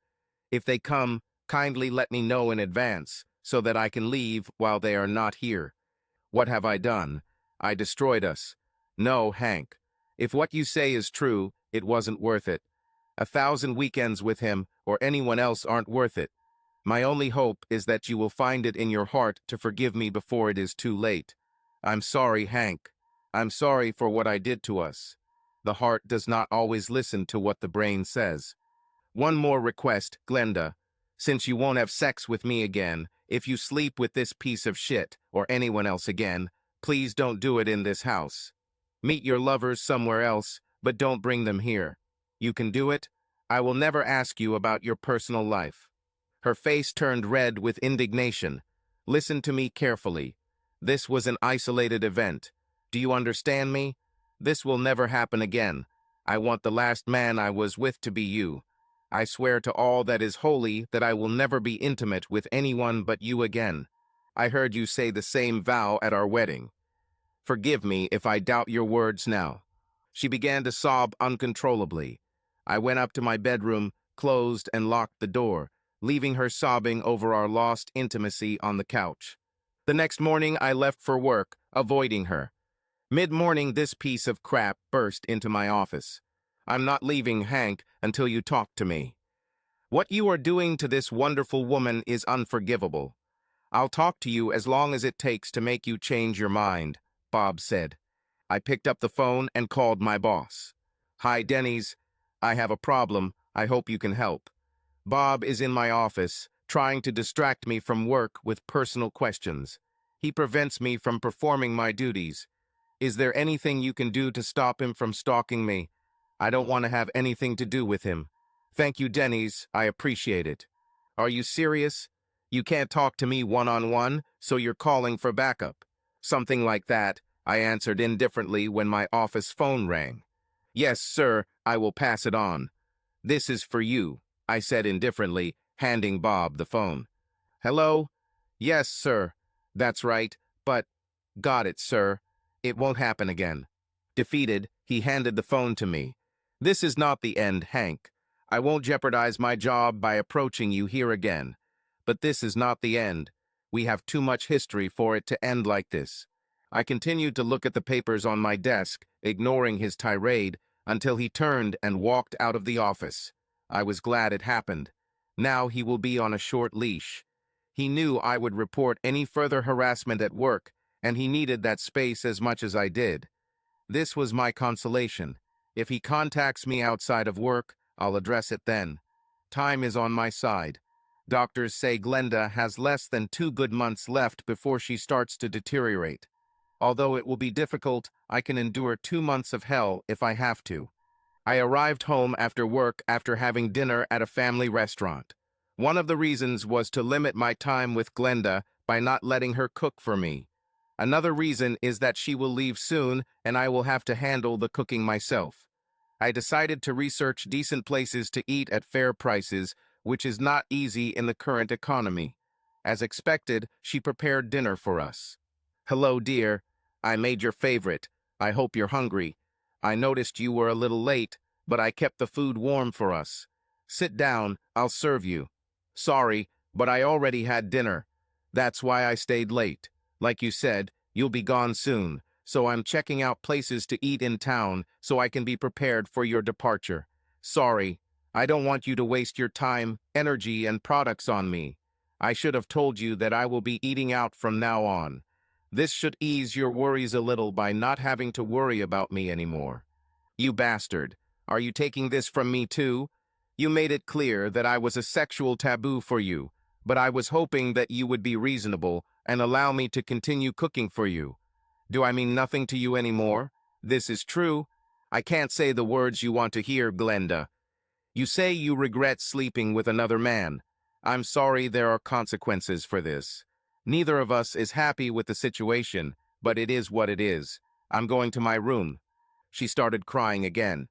If they come, kindly let me know in advance, so that I can leave while they are not here. What have I done? I destroyed us. No, Hank. If what you say is true, it wasn't worth it. 1,000 weekends with him or anyone else aren't worth it. My only hope is that you will find it in your heart to forgive me before it is too late. I'm sorry, Hank. I'm sorry for what I did to us. The heart does not always listen to what the brain says. One more request, Glenda. Since you won't have sex with me again, if you sleep with this piece of shit or anyone else again, please don't do it in this house. Meet your lovers somewhere else, but don't bring them here. You can do it. I will never ask you about your personal life. Her face turned red with indignation. Listen to me carefully. This was an isolated event. Do you understand me? This will never happen again. I want the last man I was with to be you. I swear to all that is holy that I will never be intimate with anyone but you again. I heard you say the same vow at our wedding. Forgive me if I doubt your words now. She began to sob uncontrollably. I went up to my bedroom, closed and locked the door, leaving her sobbing over our lost intimacy on the couch. The next morning I left for work, avoiding her. Mid-morning, this piece of crap burst into my office. I'm not leaving, Hank, until you talk to me. What you are doing to this wonderful woman is unforgivable. I'll talk to you as long as it takes to make you change your mind, Bob said. I picked up the phone and called my boss. Hi, Denny's. I have a problem. I hope you can help. Bob is in my office, trying to distract me from work with personal questions. He prevents me from performing my duties. Is there anything you can do to stop him from stalking me? I don't want to have anything to do with him. Thank you, Denny's. I appreciate it. Are you serious? You can't talk to me one-on-one, so you're calling for backup. Something like that, I answered indifferently when my office phone rang. Yes, sir, I will pass it on. This is for you, I said indifferently, handing Bob the phone. Hello? Yes, sir. That's right, but... Got it, sir. It won't happen again. Defeated, he handed the phone to me. This is not the end, Hank. I won't jeopardize my job by approaching you here again. But this is not the end. We have too much history for it to end like this. I continued to look at the papers on my desk, ignoring his tirade, until he turned and walked out of the office. I was glad it happened. Now he will be on a short leash. He knew I would report any further harassment at work, and he needed that space as much as I did. This was my consolation. If he contacts me outside of work, I'll address it then. Time is on my side. Doctors say Glenda has less than 2 good months left before she starts to deteriorate. Although it will be difficult, I can endure 2 months of hell if I have to. I arrived home after work after having dinner at a family restaurant. One of the reasons was to limit my time with Glenda by not letting her cook for me. Another reason is that she will leave soon and I will have to handle the cooking myself. I decided to research decent places to eat at fair prices, which is not easy in the current economy. As expected, she prepared dinner for us. "Hello, dear. I made your favorite. I hope you're hungry. I noticed you were a little late, but I kept the food warm for us. Sit down, I'll serve you." "Sorry, but I already had dinner. That's why I stayed late. Like you said, you'll be gone soon, so I'm checking out places to eat in town so I can be prepared for your departure. Sorry, I don't want you to waste your time, energy, and products on me. I should have told you that I will be eating out from now on. This should ease your worries a little by not having to worry about me anymore." "You bastard. Are you taking this from me too? You made it clear that I was a sexual taboo for you, but I was hoping that you would be reasonable and allow me to continue cooking for you. Do I mean nothing to you anymore? This is true. I can't say the words you want to hear, Glenda. You say you regret sleeping with another man. I'm sorry there are consequences for this. Neither of us is happy with the situation, but it is what it is. I'm going to my room." She started crying again.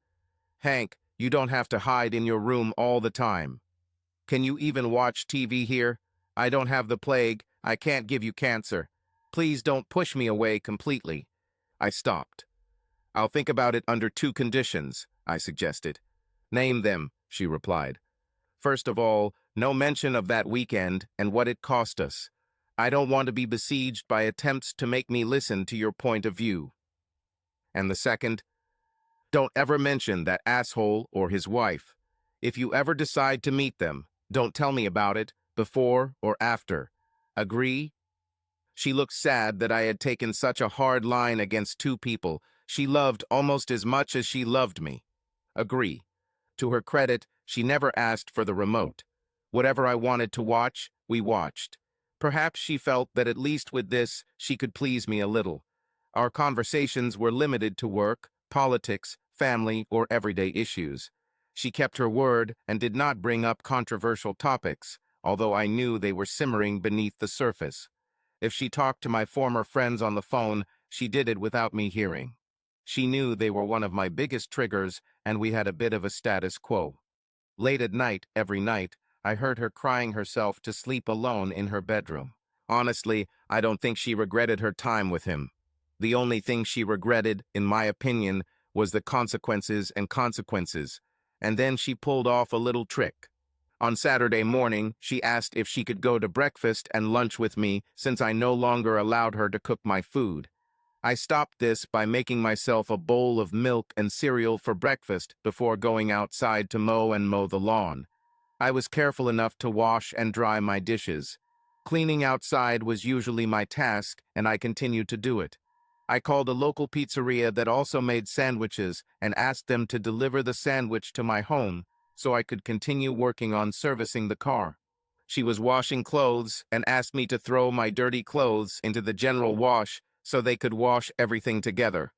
"Hank, you don't have to hide in your room all the time. Can you even watch TV here? I don't have the plague. I can't give you cancer. Please don't push me away completely." I stopped. "I'll think about it under 2 conditions, I suggested. "Name them," she replied. "First of all, no mention of that weekend and what it cost us. I don't want to be besieged by attempts to make me listen to your point of view. And the second, don't ever mention that asshole or his wife. If you ever decide to meet them, don't tell me about it, before or after. Agree?" She looked sad that I had taken such a hard line against 2 people she loved almost as much as she loved me. Agree. To her credit, she never asked for the remote. Whatever I wanted to watch, we watched. Perhaps she felt that at least with this, she could please me a little. Our conversations were limited to work, politics, family, or everyday issues. She kept her word and did not bring up controversial topics, although I knew they were simmering beneath the surface. If she talked to my former friends on the phone, she did it without me hearing. She knew they were one of my biggest triggers, and we had a bit of a status quo. Late at night, every night, I heard her crying herself to sleep alone in her bedroom. Honestly, I don't think she regretted her time with him. The only thing she regretted, in my opinion, was the consequences, and then she pulled off a little trick. On Saturday morning, she asked if she could go to breakfast and lunch with me since I no longer allowed her to cook my food. I stopped this by making myself a bowl of milk and cereal for breakfast before going outside to mow the lawn. I was careful enough to wash and dry my dishes. Cleaning outside was usually my task, and I continued to do it. I called a local pizzeria that also made sandwiches and asked them to deliver the sandwich to my home so I could continue working on servicing the car. She was washing clothes and asked me to throw my dirty clothes into the general wash so they could wash everything together.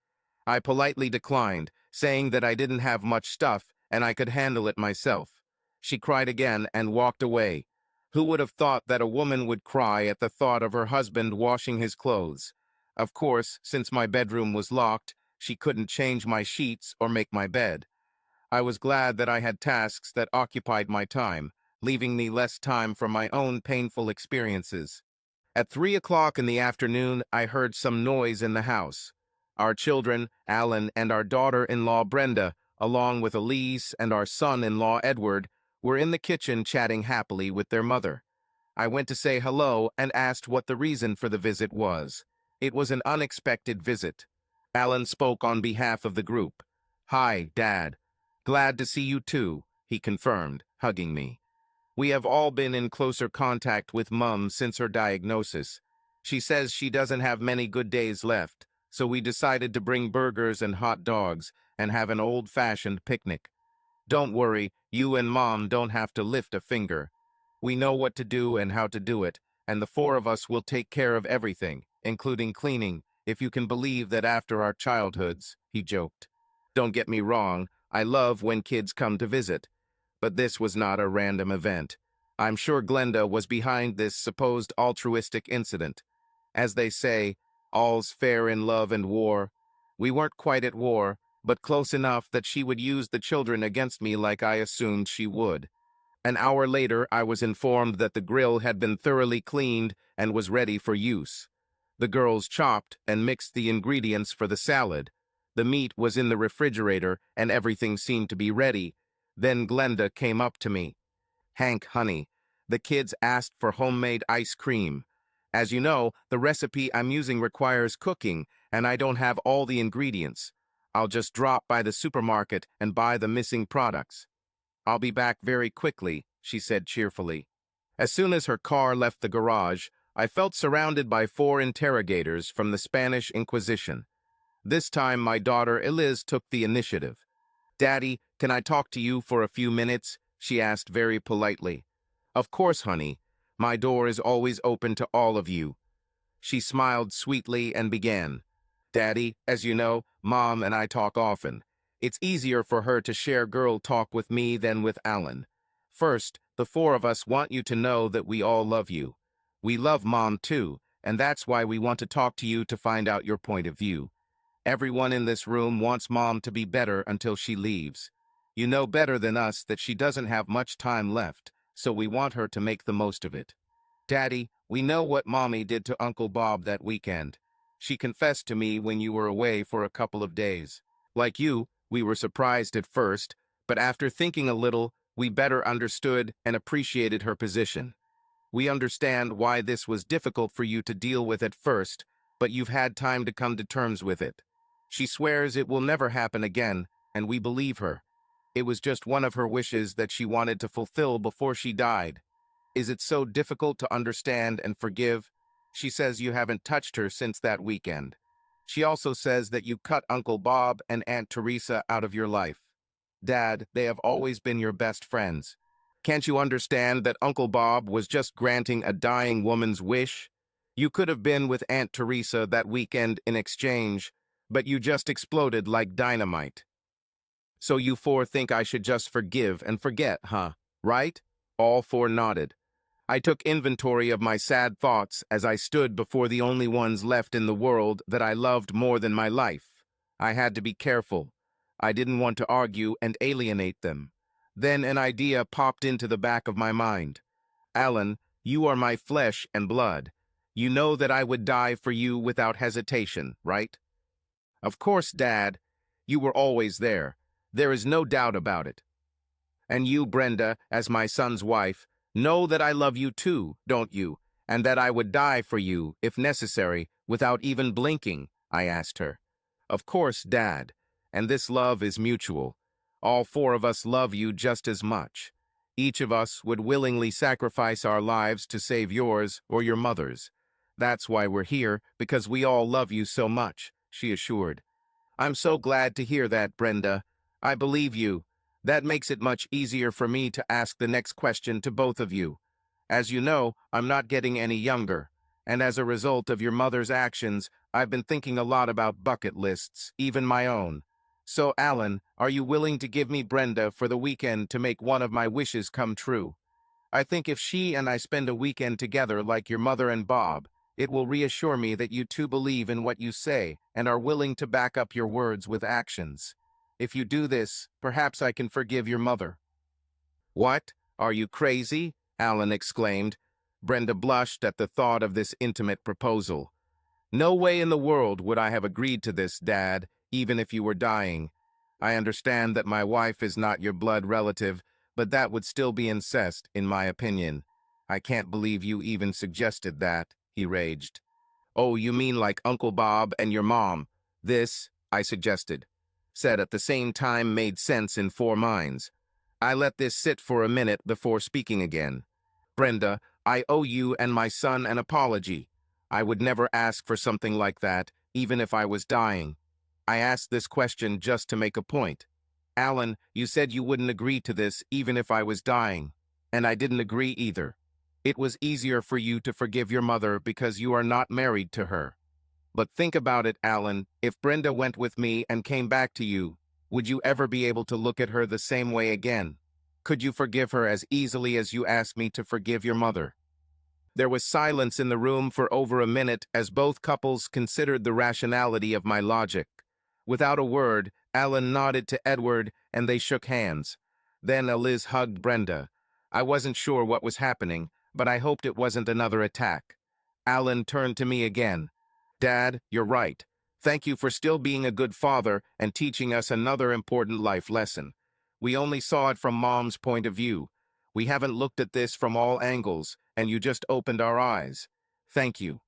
I politely declined, saying that I didn't have much stuff and I could handle it myself. She cried again and walked away. Who would have thought that a woman would cry at the thought of her husband washing his clothes? Of course, since my bedroom was locked, she couldn't change my sheets or make my bed. I was glad that I had tasks that occupied my time, leaving me less time for my own painful experiences. At 3 o'clock in the afternoon, I heard some noise in the house. Our children, Alan and our daughter-in-law Brenda, along with Elise and our son-in-law Edward, were in the kitchen chatting happily with their mother. I went to say hello and asked what the reason for the visit was. It was an unexpected visit. Alan spoke on behalf of the group. "Hi, Dad. Glad to see you too," he confirmed, hugging me. "We have all been in closer contact with Mum since her diagnosis. She says she doesn't have many good days left. so we decided to bring burgers and hot dogs and have an old-fashioned picnic. Don't worry, you and Mom don't have to lift a finger. We know what to do and how to do it, and the four of us will take care of everything, including cleaning, if you can believe that after our childhoods, he joked. Don't get me wrong, I love when kids come to visit, but this was not a random event. I'm sure Glenda was behind this supposed altruistic incident. As they say, all's fair in love and war. We weren't quite at war, but close enough that she would use the children against me like I assumed she would. An hour later, I was informed that the grill had been thoroughly cleaned and was ready for use. The girls chopped and mixed the ingredients for the salad. The meat was in the refrigerator and everything seemed to be ready. Then Glenda came up to me. "Hank, honey, the kids asked for homemade ice cream. As you know, the recipe I'm using requires cooking, and I don't have all the ingredients. I'll just drop by the supermarket and buy the missing products. I'll be back very quickly," she said cheerfully. As soon as her car left the garage, I felt surrounded by four interrogators from the Spanish Inquisition. This time, my daughter Eliz took the initiative. "Daddy, can I talk to you for a few minutes?" she asked very politely. "Of course, honey. My door is always open to all of you." She smiled sweetly and began. "Daddy, as you know, Mom and I talk often. It's easier for her to share girl talk with me than with Alan. First, the four of us want you to know that we all love you. We love Mom too, and that's why we want to talk to you to find out your point of view. Everyone in this room wants Mom to be better until she leaves. You know better than us that she doesn't have much time left, so we want her to make the most of it. Daddy, we know what Mommy did to Uncle Bob that weekend. She confessed to me when you were away for a couple of days. Like you, we were surprised at first, but after thinking a little, we better understood and appreciated her position. We understand why this was difficult for you to deal with at first, but you've had time to come to terms with it. She swears it will never happen again, and we believe her. It was just one of her wishes that she wanted to fulfill before she died. Is it so difficult to understand and forgive? She says you haven't touched her since that weekend. She also says that you cut Uncle Bob and Aunt Teresa out of your life. Dad, they have always been your best friends. Can't you understand that Uncle Bob was just granting a dying woman's wish? You could have been with Aunt Teresa that weekend in exchange, but you just exploded like dynamite. So you four think I should just forgive and forget, huh? Right? All four nodded. I took inventory of my sad thoughts as I stood before the only ones left in the world that I loved more than my life. I had to be careful. I didn't want to argue and alienate them. Then an idea popped into the back of my mind. "Alan, you are my flesh and blood. You know that I would die for you without hesitation, right?" "Of course, Dad. You were always there. There is no doubt about it." "And you, Brenda, as my son's wife, know that I love you too, don't you? And that I would die for you, if necessary, without even blinking?" I asked her. "Of course, Dad. And this love is mutual. All four of us love you just as much. Each of us would willingly sacrifice our lives to save yours or your mother's. That's why we're here, because we all love you so much," she assured. "I'm so glad to hear that, Brenda. I believe you. That makes it much easier for me to ask the next question to both of you. As you know, I'm not getting any younger, and as a result of your mother's actions, I've been thinking a lot about bucket lists, even my own. So, Alan, are you willing to give me Brenda for the weekend to make one of my wishes come true? I think if she and I spend a weekend together like your mother and Bob, it will reassure me that you two believe in what you say and are willing to back up your words with actions. If you do this, perhaps I can forgive your mother." "What? Are you crazy?" Alan exclaimed. Brenda blushed at the thought of this intimate proposal. "No way in the world would I have agreed to this, Dad, even if you were dying. I understand that my wife is not your blood relative, but that would still be incest, in my opinion. I can't believe you even suggested that," he raged. "Oh, you mean like Uncle Bob and your mom? This, I suggested," said at the same time made sense in four minds. I let this sit for a minute before speaking again. "Brenda, I owe you and my son an apology. I would never ask for something like that, even if I was dying? I asked this question just to make a point. Alan, you said you wouldn't agree to this even if I was dying. And I didn't agree either. It was easier for you to forgive your mother because you are not married to her. But think about it, Alan. If Brenda went with me and came back to you, would you ever be able to look at her the same way again? Could you forgive her as easily as you asked me to forgive your mother? There was silence in the room for over a minute as both couples considered the rationality of my logic. Without a word, Alan nodded to Edward and they shook hands. Then Eliz hugged Brenda. I wasn't sure what was happening, but I hoped it wasn't another attack. Alan turned to me again. Dad, you're right. Thank you for still being a good father and teaching us another important life lesson. We only saw it from Mom's point of view. We haven't looked at this from all angles, and you just opened our eyes. Thank you.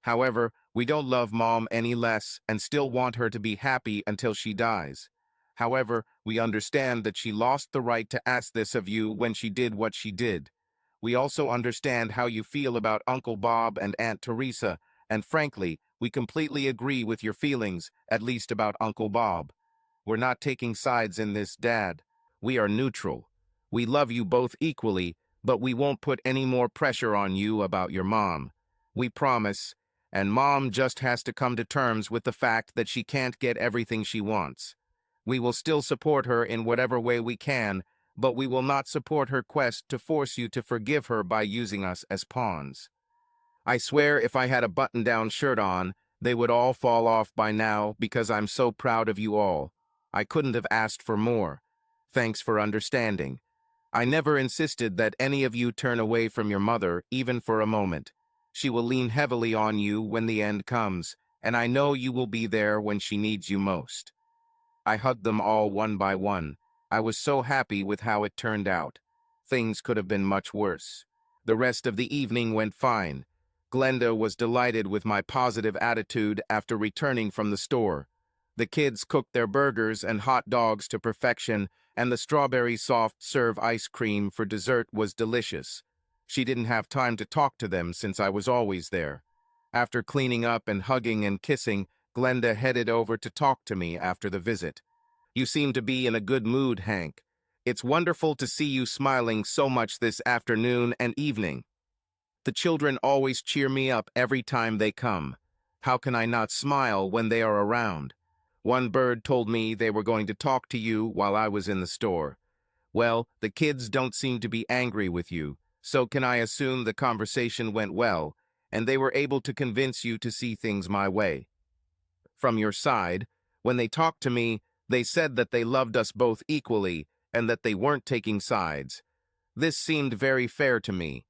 However, we don't love Mom any less and still want her to be happy until she dies. However, we understand that she lost the right to ask this of you when she did what she did. We also understand how you feel about Uncle Bob and Aunt Teresa, and frankly, we completely agree with your feelings, at least about Uncle Bob. We're not taking sides in this, Dad. We are neutral. We love you both equally, but we won't put any more pressure on you about your mom. We promise, and Mom just has to come to terms with the fact that she can't get everything she wants. We will still support her in whatever way we can, but we will not support her quest to force you to forgive her by using us as pawns. I swear if I had a button-down shirt on, they would all fall off by now because I'm so proud of you all. I couldn't have asked for more. Thanks for understanding. I never insisted that any of you turn away from your mother, even for a moment. She will lean heavily on you when the end comes, and I know you will be there when she needs you most. I hugged them all one by one. I was so happy with how it turned out. Things could have been much worse. The rest of the evening went fine. Glenda was delighted with my positive attitude after returning from the store. The kids cooked their burgers and hot dogs to perfection, and the strawberry soft-serve ice cream for dessert was delicious. She didn't have time to talk to them since I was always there. After cleaning up and hugging and kissing, Glenda headed over to talk to me after the visit. You seem to be in a good mood, Hank. It's wonderful to see you smiling so much this afternoon and evening. The children always cheer me up every time they come. How can I not smile when they are around? One bird told me they were going to talk to you while I was in the store. Well, the kids don't seem to be angry with you, so can I assume the conversation went well, and they were able to convince you to see things my way. From your side, when they talked to me, they said that they loved us both equally and that they weren't taking sides. This seemed very fair to me.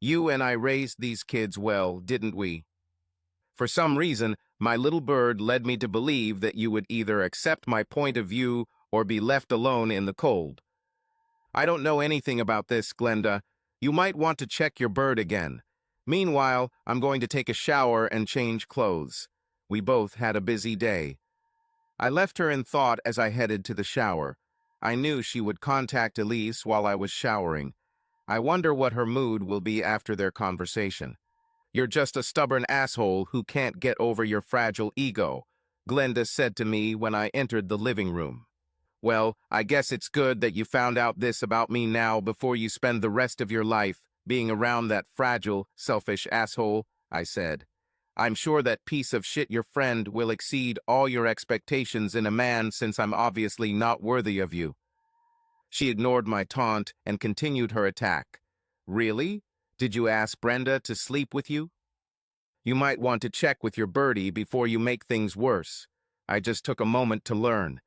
You and I raised these kids well, didn't we? For some reason, my little bird led me to believe that you would either accept my point of view or be left alone in the cold. I don't know anything about this, Glenda. You might want to check your bird again. Meanwhile, I'm going to take a shower and change clothes. We both had a busy day. I left her in thought as I headed to the shower. I knew she would contact Elise while I was showering. I wonder what her mood will be after their conversation. You're just a stubborn asshole who can't get over your fragile ego, Glenda said to me when I entered the living room. Well, I guess it's good that you found out this about me now before you spend the rest of your life being around that fragile, selfish asshole, I said. I'm sure that piece of shit your friend will exceed all your expectations in a man since I'm obviously not worthy of you. She ignored my taunt and continued her attack. Really? Did you ask Brenda to sleep with you? You might want to check with your birdie before you make things worse. I just took a moment to learn.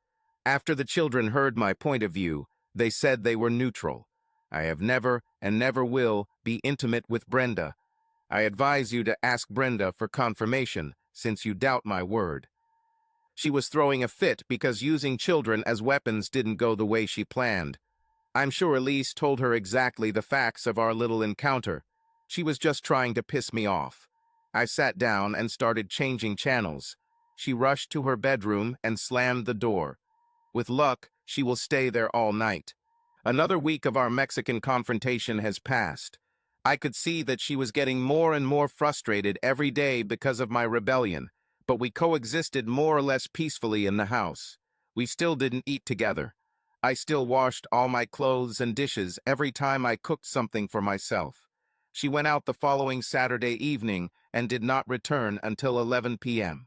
After the children heard my point of view, they said they were neutral. I have never and never will be intimate with Brenda. I advise you to ask Brenda for confirmation, since you doubt my word. She was throwing a fit because using children as weapons didn't go the way she planned. I'm sure Elise told her exactly the facts of our little encounter. She was just trying to piss me off. I sat down and started changing channels. She rushed to her bedroom and slammed the door. With luck, she will stay there all night. Another week of our Mexican confrontation has passed. I could see that she was getting more and more frustrated every day because of my rebellion, but we coexisted more or less peacefully in the house. We still didn't eat together. I still washed all my clothes and dishes every time I cooked something for myself. She went out the following Saturday evening and did not return until 11 p.m.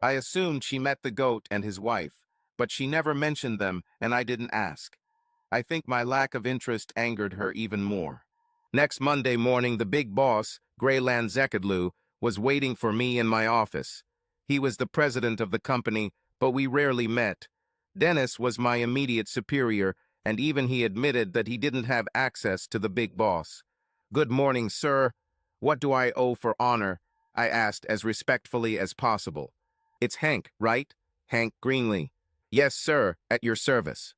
I assumed she met the goat and his wife, but she never mentioned them and I didn't ask. I think my lack of interest angered her even more. Next Monday morning, the big boss, Greyland Zekadlu, was waiting for me in my office. He was the president of the company, but we rarely met. Dennis was my immediate superior, and even he admitted that he didn't have access to the big boss. "Good morning, sir. What do I owe for honor?" I asked as respectfully as possible. "It's Hank, right? Hank Greenlee." "Yes, sir, at your service."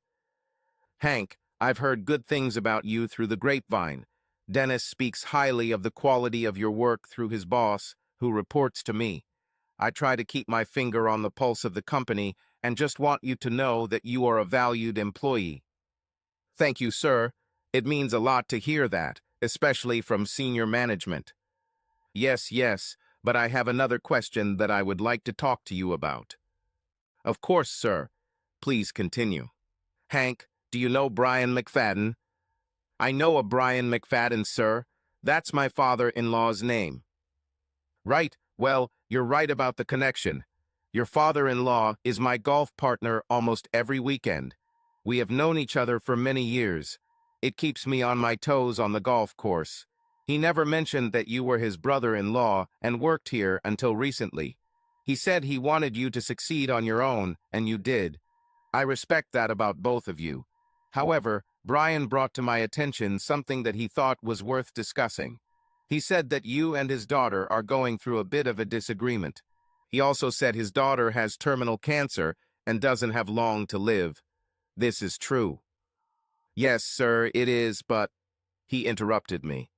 "Hank, I've heard good things about you through the grapevine. Dennis speaks highly of the quality of your work through his boss, who reports to me. I try to keep my finger on the pulse of the company and just want you to know that you are a valued employee." "Thank you, sir. It means a lot to hear that, especially from senior management." Yes, but I have another question that I would like to talk to you about." "Of course, sir. Please continue." "Hank, do you know Brian McFadden?" "I know a Brian McFadden, sir. That's my father-in-law's name." "Right. Well, you're right about the connection. Your father-in-law is my golf partner almost every weekend. We have known each other for many years. It keeps me on my toes on the golf course. He never mentioned that you were his brother-in-law and worked here until recently. He said he wanted you to succeed on your own, and you did. I respect that about both of you. However, Brian brought to my attention something that he thought was worth discussing. He said that you and his daughter are going through a bit of a disagreement. He also said his daughter has terminal cancer and doesn't have long to live. This is true." "Yes, sir, it is, but—" He interrupted me.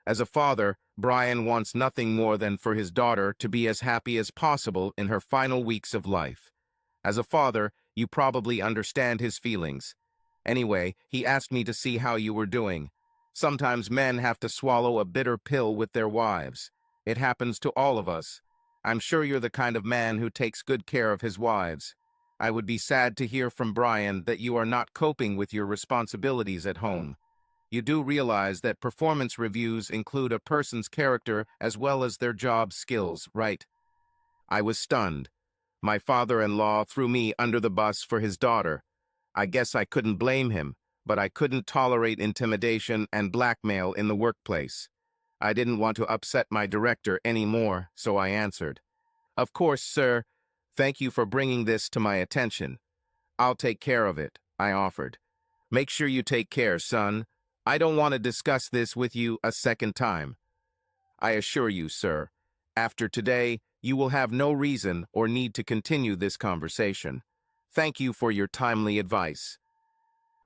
As a father, Brian wants nothing more than for his daughter to be as happy as possible in her final weeks of life. As a father, you probably understand his feelings. Anyway, he asked me to see how you were doing. Sometimes men have to swallow a bitter pill with their wives. It happens to all of us. I'm sure you're the kind of man who takes good care of his wives. I would be sad to hear from Brian that you are not coping with your responsibilities at home. You do realize that performance reviews include a person's character as well as their job skills, right?" I was stunned. My father-in-law threw me under the bus for his daughter. I guess I couldn't blame him, but I couldn't tolerate intimidation and blackmail in the workplace. I didn't want to upset my director anymore, so I answered, "Of course, sir. Thank you for bringing this to my attention. I'll take care of it," I offered. "Make sure you take care, son. I don't want to discuss this with you a second time." "I assure you, sir, after today, you will have no reason or need to continue this conversation. Thank you for your timely advice."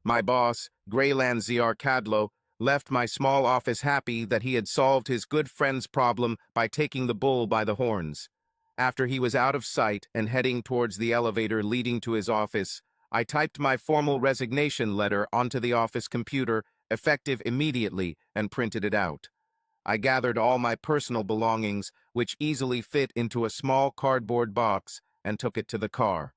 My boss, Greyland Ziarkadlo, left my small office happy that he had solved his good friend's problem by taking the bull by the horns. After he was out of sight and heading towards the elevator leading to his office, I typed my formal resignation letter onto the office computer, effective immediately, and printed it out. I gathered all my personal belongings, which easily fit into a small cardboard box, and took it to the car.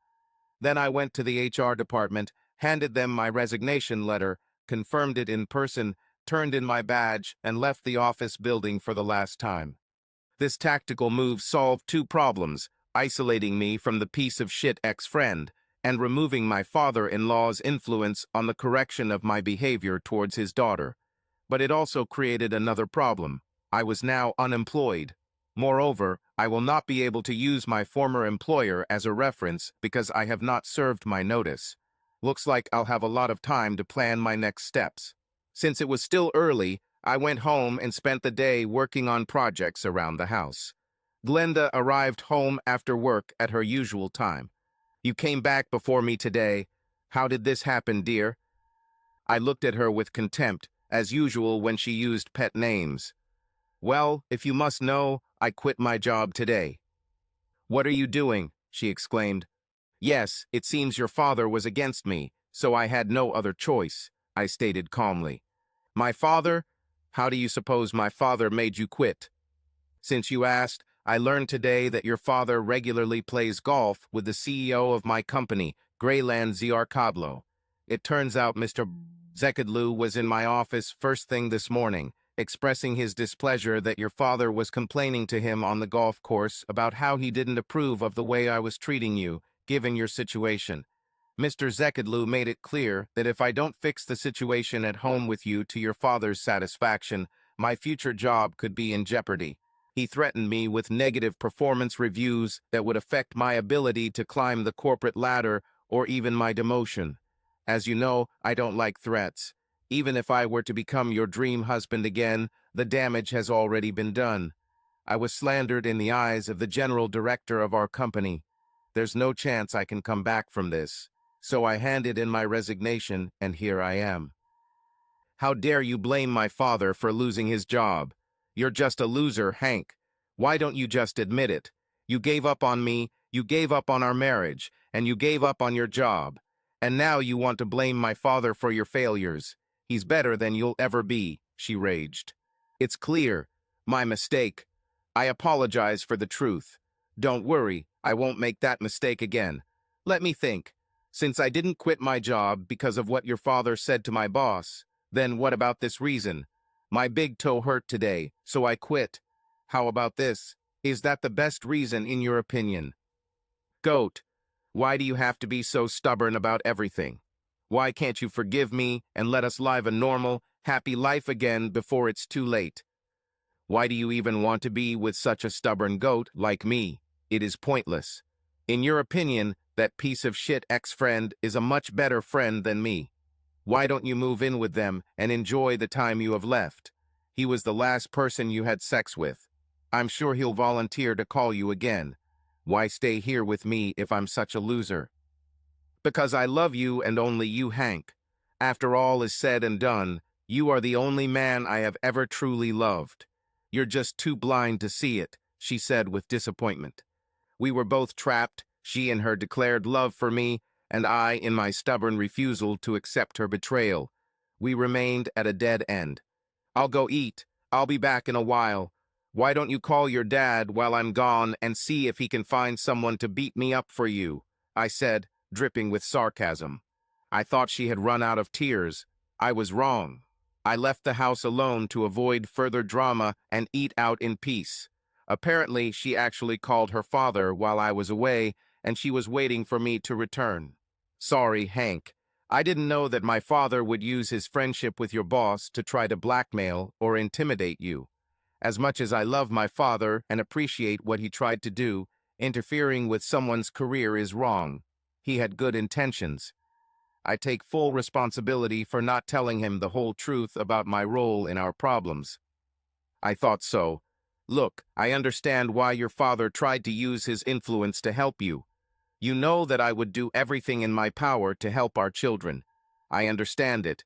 Then I went to the HR department, handed them my resignation letter, confirmed it in person, turned in my badge, and left the office building for the last time. This tactical move solved two problems, isolating me from the piece of shit ex-friend, and removing my father-in-law's influence on the correction of my behavior towards his daughter. But it also created another problem. I was now unemployed. Moreover, I will not be able to use my former employer as a reference because I have not served my notice. Looks like I'll have a lot of time to plan my next steps. Since it was still early, I went home and spent the day working on projects around the house. Glenda arrived home after work at her usual time. "You came back before me today. How did this happen, dear?" I looked at her with contempt, as usual when she used pet names. "Well, if you must know, I quit my job today." "What are you doing?" she exclaimed. "Yes, it seems your father was against me, so I had no other choice," I stated calmly. "My father? How do you suppose my father made you quit?" "Since you asked, I learned today that your father regularly plays golf with the CEO of my company, Greyland Ziarkadlo. It turns out Mr. Zekadlu was in my office first thing this morning, expressing his displeasure that your father was complaining to him on the golf course about how he didn't approve of the way I was treating you, given your situation. Mr. Zekadlu made it clear that if I don't fix the situation at home with you to your father's satisfaction, my future job could be in jeopardy. He threatened me with negative performance reviews that would affect my ability to climb the corporate ladder or even my demotion. As you know, I don't like threats. Even if I were to become your dream husband again, the damage has already been done. I was slandered in the eyes of the general director of our company. There's no chance I can come back from this. So I handed in my resignation, and here I am. How dare you blame my father for losing his job? You're just a loser, Hank. Why don't you just admit it? You gave up on me, you gave up on our marriage, and you gave up on your job. And now you want to blame my father for your failures. He's better than you'll ever be, she raged. It's clear. My mistake. I apologize for the truth. Don't worry, I won't make that mistake again. Let me think. Since I didn't quit my job because of what your father said to my boss, then what about this reason? My big toe hurt today, so I quit. How about this? Is that the best reason in your opinion? Goat, why do you have to be so stubborn about everything? Why can't you forgive me and let us live a normal, happy life again before it's too late? Why do you even want to be with such a stubborn goat like me? It is pointless. In your opinion, that piece of shit ex-friend is a much better friend than me. Why don't you move in with them and enjoy the time you have left? He was the last person you had sex with. I'm sure he'll volunteer to call you again. Why stay here with me if I'm such a loser? Because I love you and only you, Hank. After all is said and done, you are the only man I have ever truly loved. You're just too blind to see it, she said with disappointment. We were both trapped, she in her declared love for me, and I in my stubborn refusal to accept her betrayal. We remained at a dead end. I'll go eat. I'll be back in a while. Why don't you call your dad while I'm gone and see if he can find someone to beat me up for you? I said, dripping with sarcasm. I thought she had run out of tears. I was wrong. I left the house alone to avoid further drama and eat out in peace. Apparently, she actually called her father while I was away, and she was waiting for me to return. Sorry, Hank. I didn't know that my father would use his friendship with your boss to try to blackmail or intimidate you. As much as I love my father and appreciate what he tried to do, interfering with someone's career is wrong. He had good intentions. I take full responsibility for not telling him the whole truth about my role in our problems. I thought so. Look, I understand why your father tried to use his influence to help you. You know that I would do everything in my power to help our children. I understand it,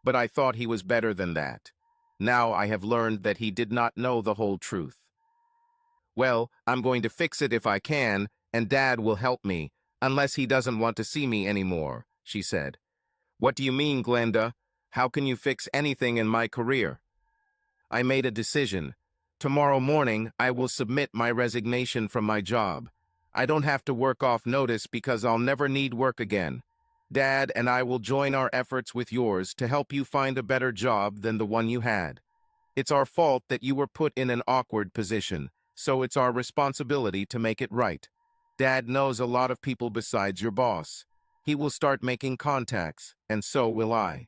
but I thought he was better than that. Now I have learned that he did not know the whole truth. Well, I'm going to fix it if I can, and Dad will help me, unless he doesn't want to see me anymore, she said. What do you mean, Glenda? How can you fix anything in my career? I made a decision. Tomorrow morning, I will submit my resignation from my job. I don't have to work off notice because I'll never need work again. Dad and I will join our efforts with yours to help you find a better job than the one you had. It's our fault that you were put in an awkward position, so it's our responsibility to make it right. Dad knows a lot of people besides your boss. He will start making contacts, and so will I.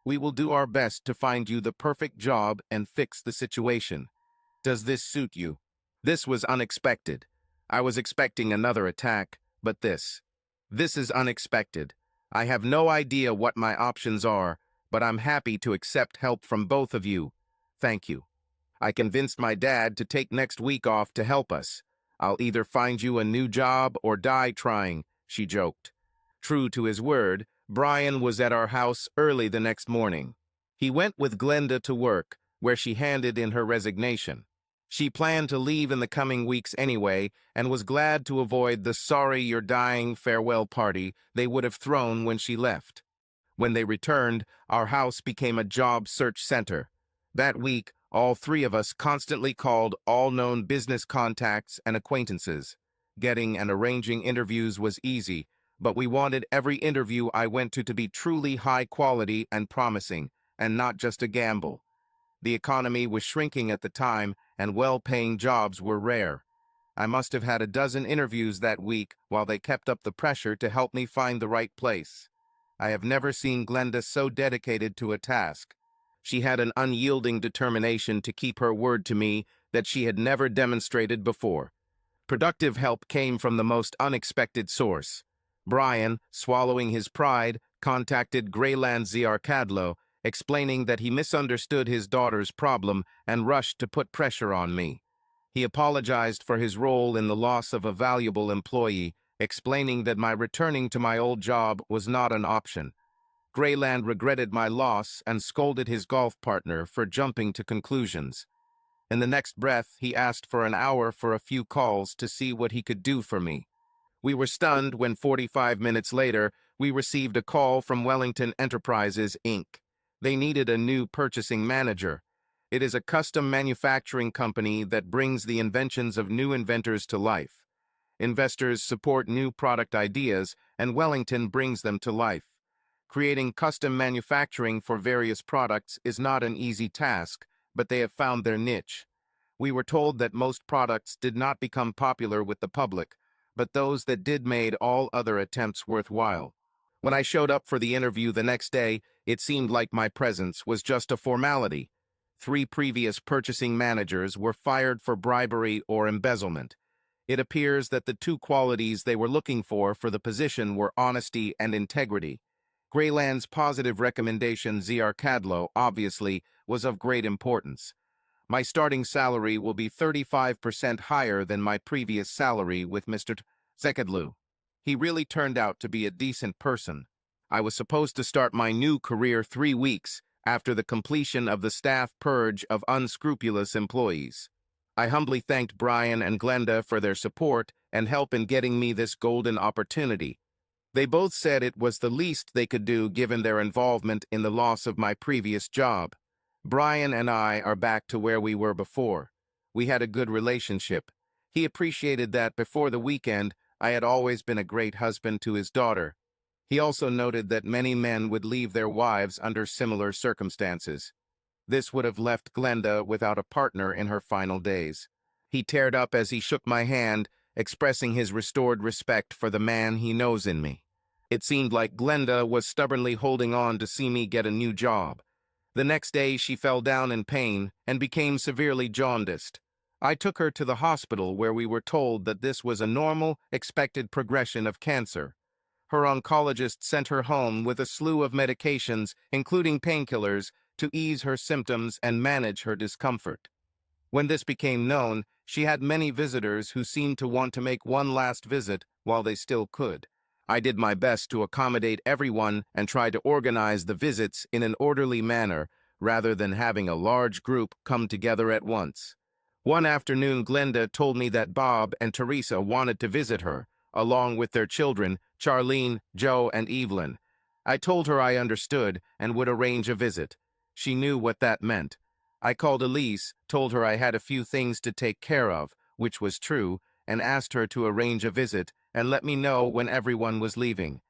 We will do our best to find you the perfect job and fix the situation. Does this suit you? This was unexpected. I was expecting another attack, but this is unexpected. I have no idea what my options are, but I'm happy to accept help from both of you. Thank you. I convinced my dad to take next week off to help us. I'll either find you a new job or die trying, she joked. True to his word, Brian was at our house early the next morning. He went with Glenda to work, where she handed in her resignation. She planned to leave in the coming weeks anyway, and was glad to avoid the sorry you're dying farewell party they would have thrown when she left. When they returned, our house became a job search center. That week, All three of us constantly called all known business contacts and acquaintances. Getting and arranging interviews was easy, but we wanted every interview I went to be truly high quality and promising, and not just a gamble. The economy was shrinking at the time, and well-paying jobs were rare. I must have had a dozen interviews that week while they kept up the pressure to help me find the right place. I have never seen Glenda so dedicated to a task. She had an unyielding determination to keep her word to me that she had never demonstrated before. Productive help came from the most unexpected source. Brian, swallowing his pride, contacted Greyland Ziarkadlo, explaining that he misunderstood his daughter's problem and rushed to put pressure on me. He apologized for his role in the loss of a valuable employee, explaining that my returning to my old job was not an option. Greyland regretted my loss and scolded his golf partner for jumping to conclusions. In the next breath, he asked for an hour for a few calls to see what he could do for me. We were stunned when 45 minutes later, we received a call from Wellington Enterprises, Inc. They needed a new purchasing manager. It is a custom manufacturing company that brings the inventions of new inventors to life. Investors support new product ideas, and Wellington brings them to life. Creating custom manufacturing for various products is not an easy task, but they have found their niche. We were told that most products did not become popular with the public, but those that did made all other attempts worthwhile. When I showed up for the interview the next day, it seemed like my presence was just a formality. 3 previous purchasing managers were fired for bribery or embezzlement. It appears that the 2 qualities they were looking for the position were honesty and integrity. Greyland's positive recommendation, Ziarkadlo, obviously, was of great importance. My starting salary will be 35% higher than my previous salary with Mr. Zekadlu. He really turned out to be a decent person. I was supposed to start my new career 3 weeks after the completion of the staff purge of unscrupulous employees. I humbly thanked Brian and Glenda for their support and help in getting me this golden opportunity. They both said it was the least they could do given their involvement in the loss of my previous job. Brian and I are back to where we were before. We had a good relationship. He appreciated that before the weekend, I had always been a great husband to his daughter. He also noted that many men would leave their wives under similar circumstances. This would have left Glenda without a partner in her final days. He teared up as he shook my hand, expressing his restored respect for the man he knows in me. It seemed like Glenda was stubbornly holding on to see me get a new job. The next day she fell down in pain and became severely jaundiced. I took her to the hospital where we were told that this was a normal, expected progression of cancer. Her oncologist sent her home with a slew of medications, including painkillers, to ease her symptoms and manage her discomfort. When this became known, she had many visitors who seemed to want to make one last visit while they still could. I did my best to accommodate everyone and tried to organize the visits in an orderly manner rather than having a large group come together at once. One afternoon, Glenda told me that Bob and Teresa wanted to visit her, along with their children, Charlene, Joe, and Evelyn. I told her I understood and would arrange a visit. She knew what that meant. I called Elise, told her I had a few things to take care of, which was true, and asked her to arrange a visit and let me know when everyone was leaving.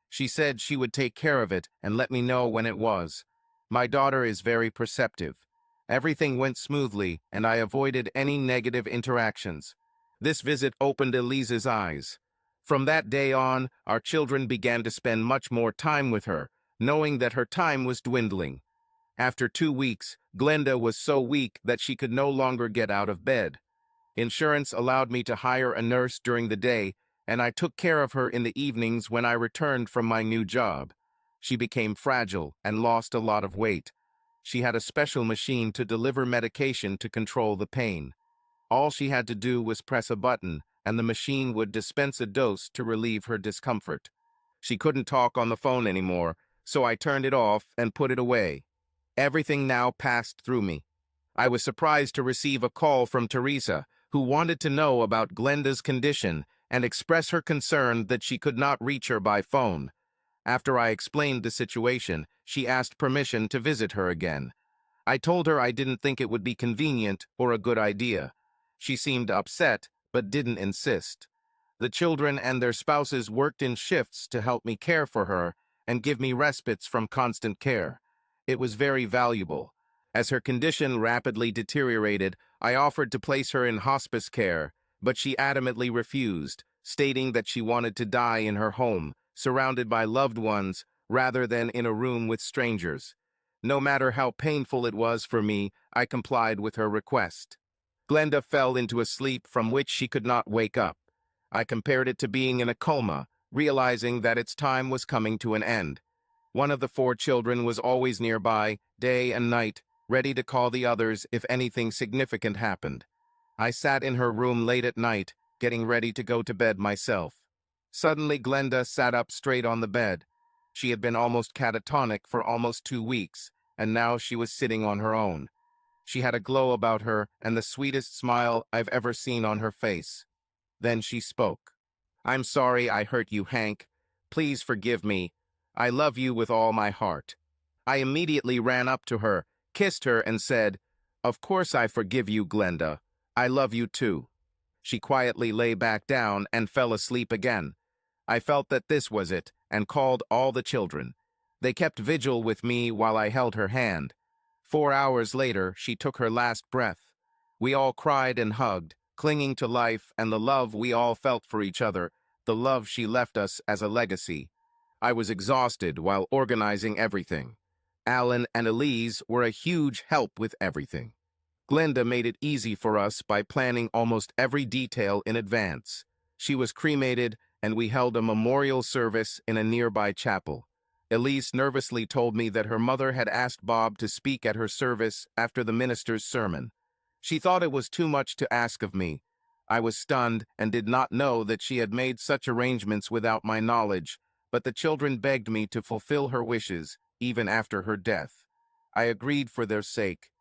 She said she would take care of it and let me know when it was. My daughter is very perceptive. Everything went smoothly, and I avoided any negative interactions. This visit opened Elise's eyes. From that day on, our children began to spend much more time with her, knowing that her time was dwindling. After 2 weeks, Glenda was so weak that she could no longer get out of bed. Insurance allowed me to hire a nurse during the day, and I took care of her in the evenings when I returned from my new job. She became fragile and lost a lot of weight. She had a special machine to deliver medication to control the pain. All she had to do was press a button, and the machine would dispense a dose to relieve her discomfort. She couldn't talk on the phone anymore, so I turned it off and put it away. Everything now passed through me. I was surprised to receive a call from Teresa, who wanted to know about Glenda's condition and express her concern that she could not reach her by phone. After I explained the situation, she asked permission to visit her again. I told her I didn't think it would be convenient or a good idea. She seemed upset, but didn't insist. The children and their spouses worked in shifts to help me care for her and give me respites from constant care. It was very valuable. As her condition rapidly deteriorated, I offered to place her in hospice care, but she adamantly refused, stating that she wanted to die in her home, surrounded by loved ones, rather than in a room with strangers. No matter how painful it was for me, I complied with her request. Glenda fell into a sleep from which she could not wake up. I compared it to being in a coma, realizing that its time was coming to an end. One of the 4 children was always nearby, day and night, ready to call the others if anything significant happened. I sat in her room late at night, getting ready to go to bed myself. Suddenly, Glenda sat up straight on the bed. She had been almost catatonic for almost 2 weeks, and now she was sitting on her own. She had a glow about her and the sweetest smile I've ever seen on her face. Then she spoke. "I'm sorry I hurt you, Hank. Please forgive me. I love you with all my heart." I immediately ran up to her, kissed her, and said, "Of course I forgive you, Glenda. I love you too." She quietly lay back down and fell asleep again. I felt that this was it, and called all the children. They kept vigil with me while I held her hand. 4 hours later, she took her last breath. We all cried and hugged, clinging to life and the love we all felt for each other, the love she left us as a legacy. I was exhausted while organizing everything. Alan and Elise were a huge help with everything. Glenda made it easy for us by planning almost every detail in advance. She was cremated, and we held a memorial service in a nearby chapel. Elise nervously told me that her mother had asked Bob to speak at her service after the minister's sermon. She thought it was too much to ask of me. I was stunned and did not know that she had made such arrangements without my knowledge, but the children begged me to fulfill her wishes, even after her death. I agreed for their sake.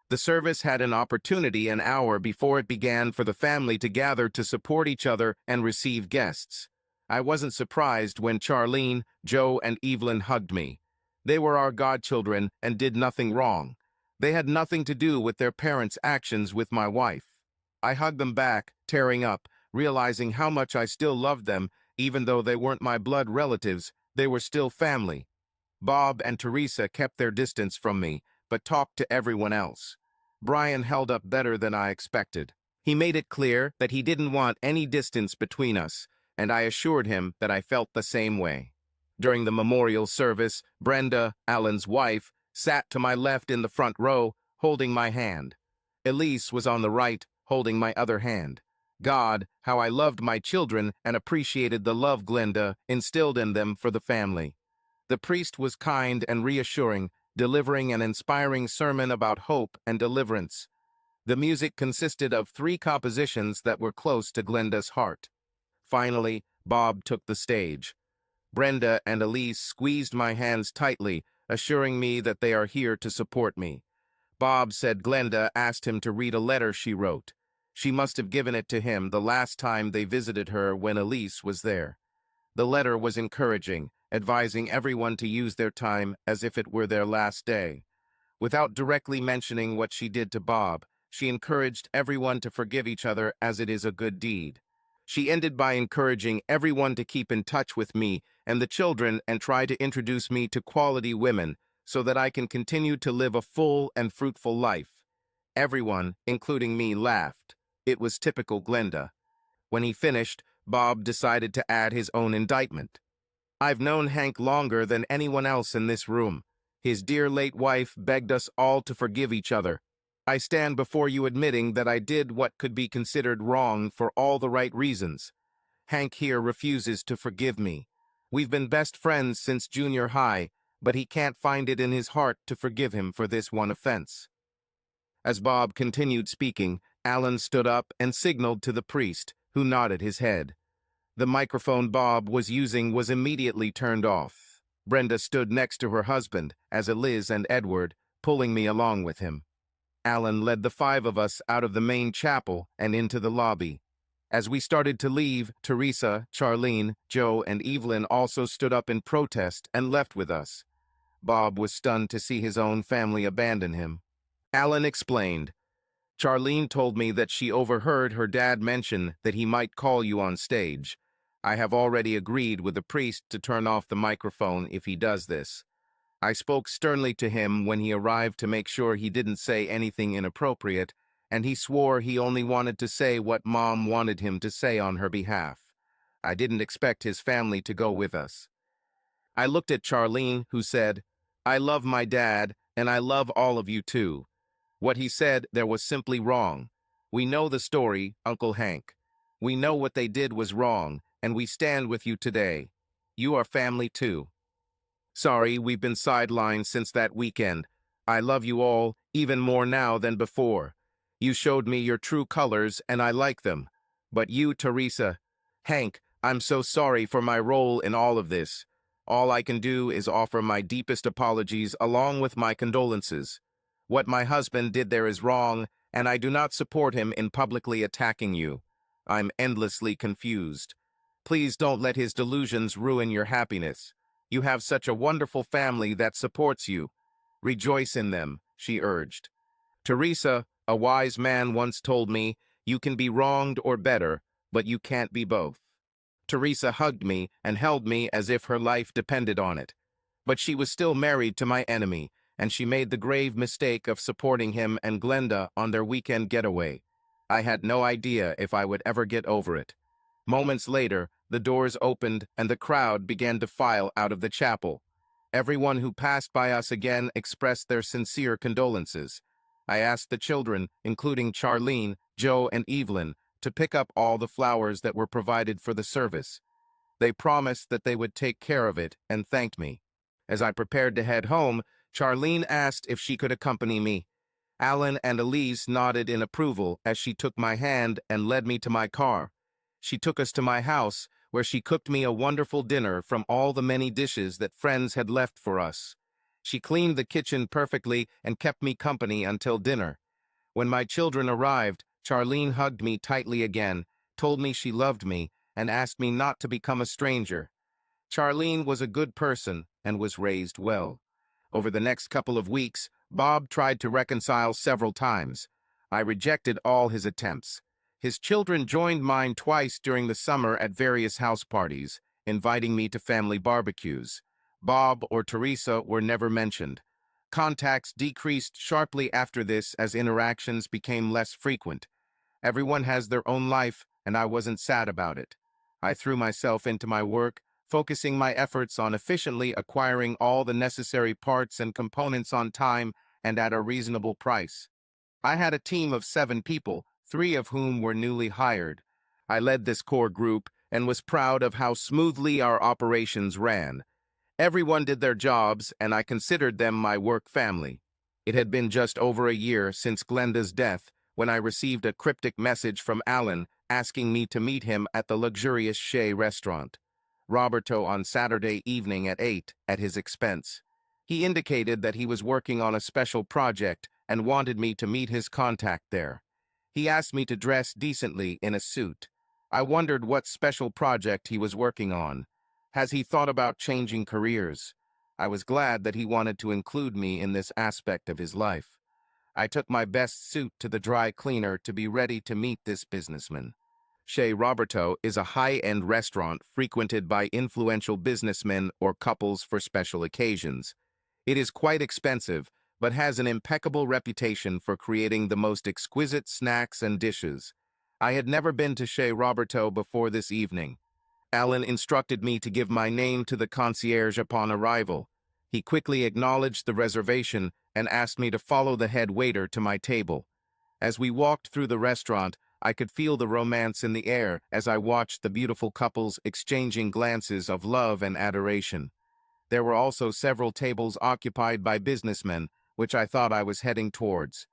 The service had an opportunity an hour before it began for the family to gather to support each other and receive guests. I wasn't surprised when Charlene, Joe, and Evelyn hugged me. They were our godchildren and did nothing wrong. They had nothing to do with their parents' actions with my wife. I hugged them back, tearing up, realizing how much I still loved them, even though they weren't my blood relatives. They were still family. Bob and Teresa kept their distance from me, but talked to everyone else. Brian held up better than I expected. He made it clear that he didn't want any distance between us, and I assured him that I felt the same way. During the memorial service, Brenda, Alan's wife, sat to my left in the front row, holding my hand. Elise was on the right, holding my other hand. God, how I loved my children and appreciated the love Glenda instilled in them for the family. The priest was kind and reassuring, delivering an inspiring sermon about hope and deliverance. The music consisted of 3 compositions that were close to Glenda's heart. Finally, Bob took the stage. Brenda and Elise squeezed my hands tightly, assuring me that they are here to support me. Bob said Glenda asked him to read a letter she wrote. She must have given it to him the last time they visited her when Elise was there. The letter was encouraging, advising everyone to use their time as if it were their last day. Without directly mentioning what she did to Bob, she encouraged everyone to forgive each other as it is a good deed. She ended by encouraging everyone to keep in touch with me and the children and try to introduce me to quality women so that I can continue to live a full and fruitful life. Everyone, including me, laughed. It was typical Glenda. When he finished, Bob decided to add his own indictment. "I've known Hank longer than anyone else in this room. His dear late wife begged us all to forgive each other. I stand before you admitting that I did what could be considered wrong for all the right reasons. Hank here refuses to forgive me. We've been best friends since junior high, but he can't find it in his heart to forgive him for this one offense." As Bob continued speaking, Alan stood up and signaled to the priest, who nodded his head. The microphone Bob was using was immediately turned off. Brenda stood next to her husband, as Eliz and Edward, pulling me along with him. Alan led the 5 of us out of the main chapel and into the lobby. As we started to leave, Teresa, Charlene, Joe, and Evelyn also stood up in protest and left with us. Bob was stunned to see his own family abandon him. Alan explained. Charlene told me that she overheard her dad mention that he might call you on stage. I have already agreed with the priest to turn off the microphone if he does this. I spoke sternly to him when he arrived to make sure he didn't say anything inappropriate, and he swore he only wanted to say what Mom wanted him to say on her behalf. I didn't expect his family to go with us. I looked at Charlene, who said, "I love my dad, and I love all of you too. What he said there was simply wrong. We know the story, Uncle Hank. We know what they did was wrong, and we stand with you today. You are family too. Sorry, we've been sidelined since that weekend. I love you all, even more now than before. You showed me your true colors, and I like them. But you, Teresa, Hank, I'm so sorry for my role in all of this. All I can do is offer my deepest apologies along with my condolences. What my husband did there is wrong, and I do not support him in publicly attacking you. I'm endlessly confused. Please don't let his delusions ruin your happiness. You have such a wonderful family that supports you. Rejoice in them," she urged. Teresa, a wise man once told me, "You can be wronged or better, but you can't be both." Teresa hugged me and held me as if her life depended on it. But she was still married to my enemy, and she made the grave mistake of supporting him and Glenda on their weekend getaway. I had no idea if I would ever get over it. Moments later, the doors opened and the crowd began to file out of the chapel. Everyone who passed by us again expressed their sincere condolences. I asked the children, including Charlene, Joe, and Evelyn, to pick up all the flowers that were provided for the service. They promised that they would take care of it and thanked me. As I prepared to head home, Charlene asked if she could accompany me. Alan and Elise nodded in approval as she took my hand and led me to my car. She took us to my house, where she cooked me a wonderful dinner from all the many dishes that friends had left for us. She cleaned the kitchen perfectly and kept me company until dinner. When my children arrived, Charlene hugged me tightly again, told me she loved me, and asked me not to become a stranger. Charlene was a good person and was raised well. Over the next couple of weeks, Bob tried to reconcile several times. I rejected all his attempts. His children joined mine twice during the summer at various house parties, inviting me to family barbecues. Bob or Teresa were never mentioned. Contacts decreased sharply after this as interactions became less frequent. Everyone has their own life, and I wasn't sad about it. I threw myself into my work, focusing my efforts on efficiently acquiring all the necessary parts and components on time and at a reasonable price. I had a team of 7 people, 3 of whom were newly hired. I led this core group and was proud of how smoothly our operations ran. Everyone did their jobs, and I considered them my work family. It had been just over a year since Glenda's death when I received a cryptic message from Alan asking me to meet him at the luxurious Chez restaurant. Roberto on Saturday evening at 8 at his expense. He indicated that he was working on a special project and wanted me to meet his contact there. He asked me to dress decently in a suit. I wondered what special project he was working on. Has he thought about changing careers? I was glad that he wanted to include me in this aspect of his life. I took my best suit to the dry cleaner to be ready to meet this businessman. Chez Roberto is a high-end restaurant frequented by influential businessmen or couples for special occasions. It is quite expensive, but has an impeccable reputation for creating the most exquisite snacks and dishes. I had never been to Chez Roberto before this evening. Alan instructed me to give my name to the concierge upon arrival. He quickly acknowledged the reservation and asked me to follow the head waiter to my table. As we walked through the restaurant, I could feel the romance in the air as I watched the beautiful couples exchanging glances of love and adoration. There were also several tables occupied by businessmen, which I thought I was heading towards.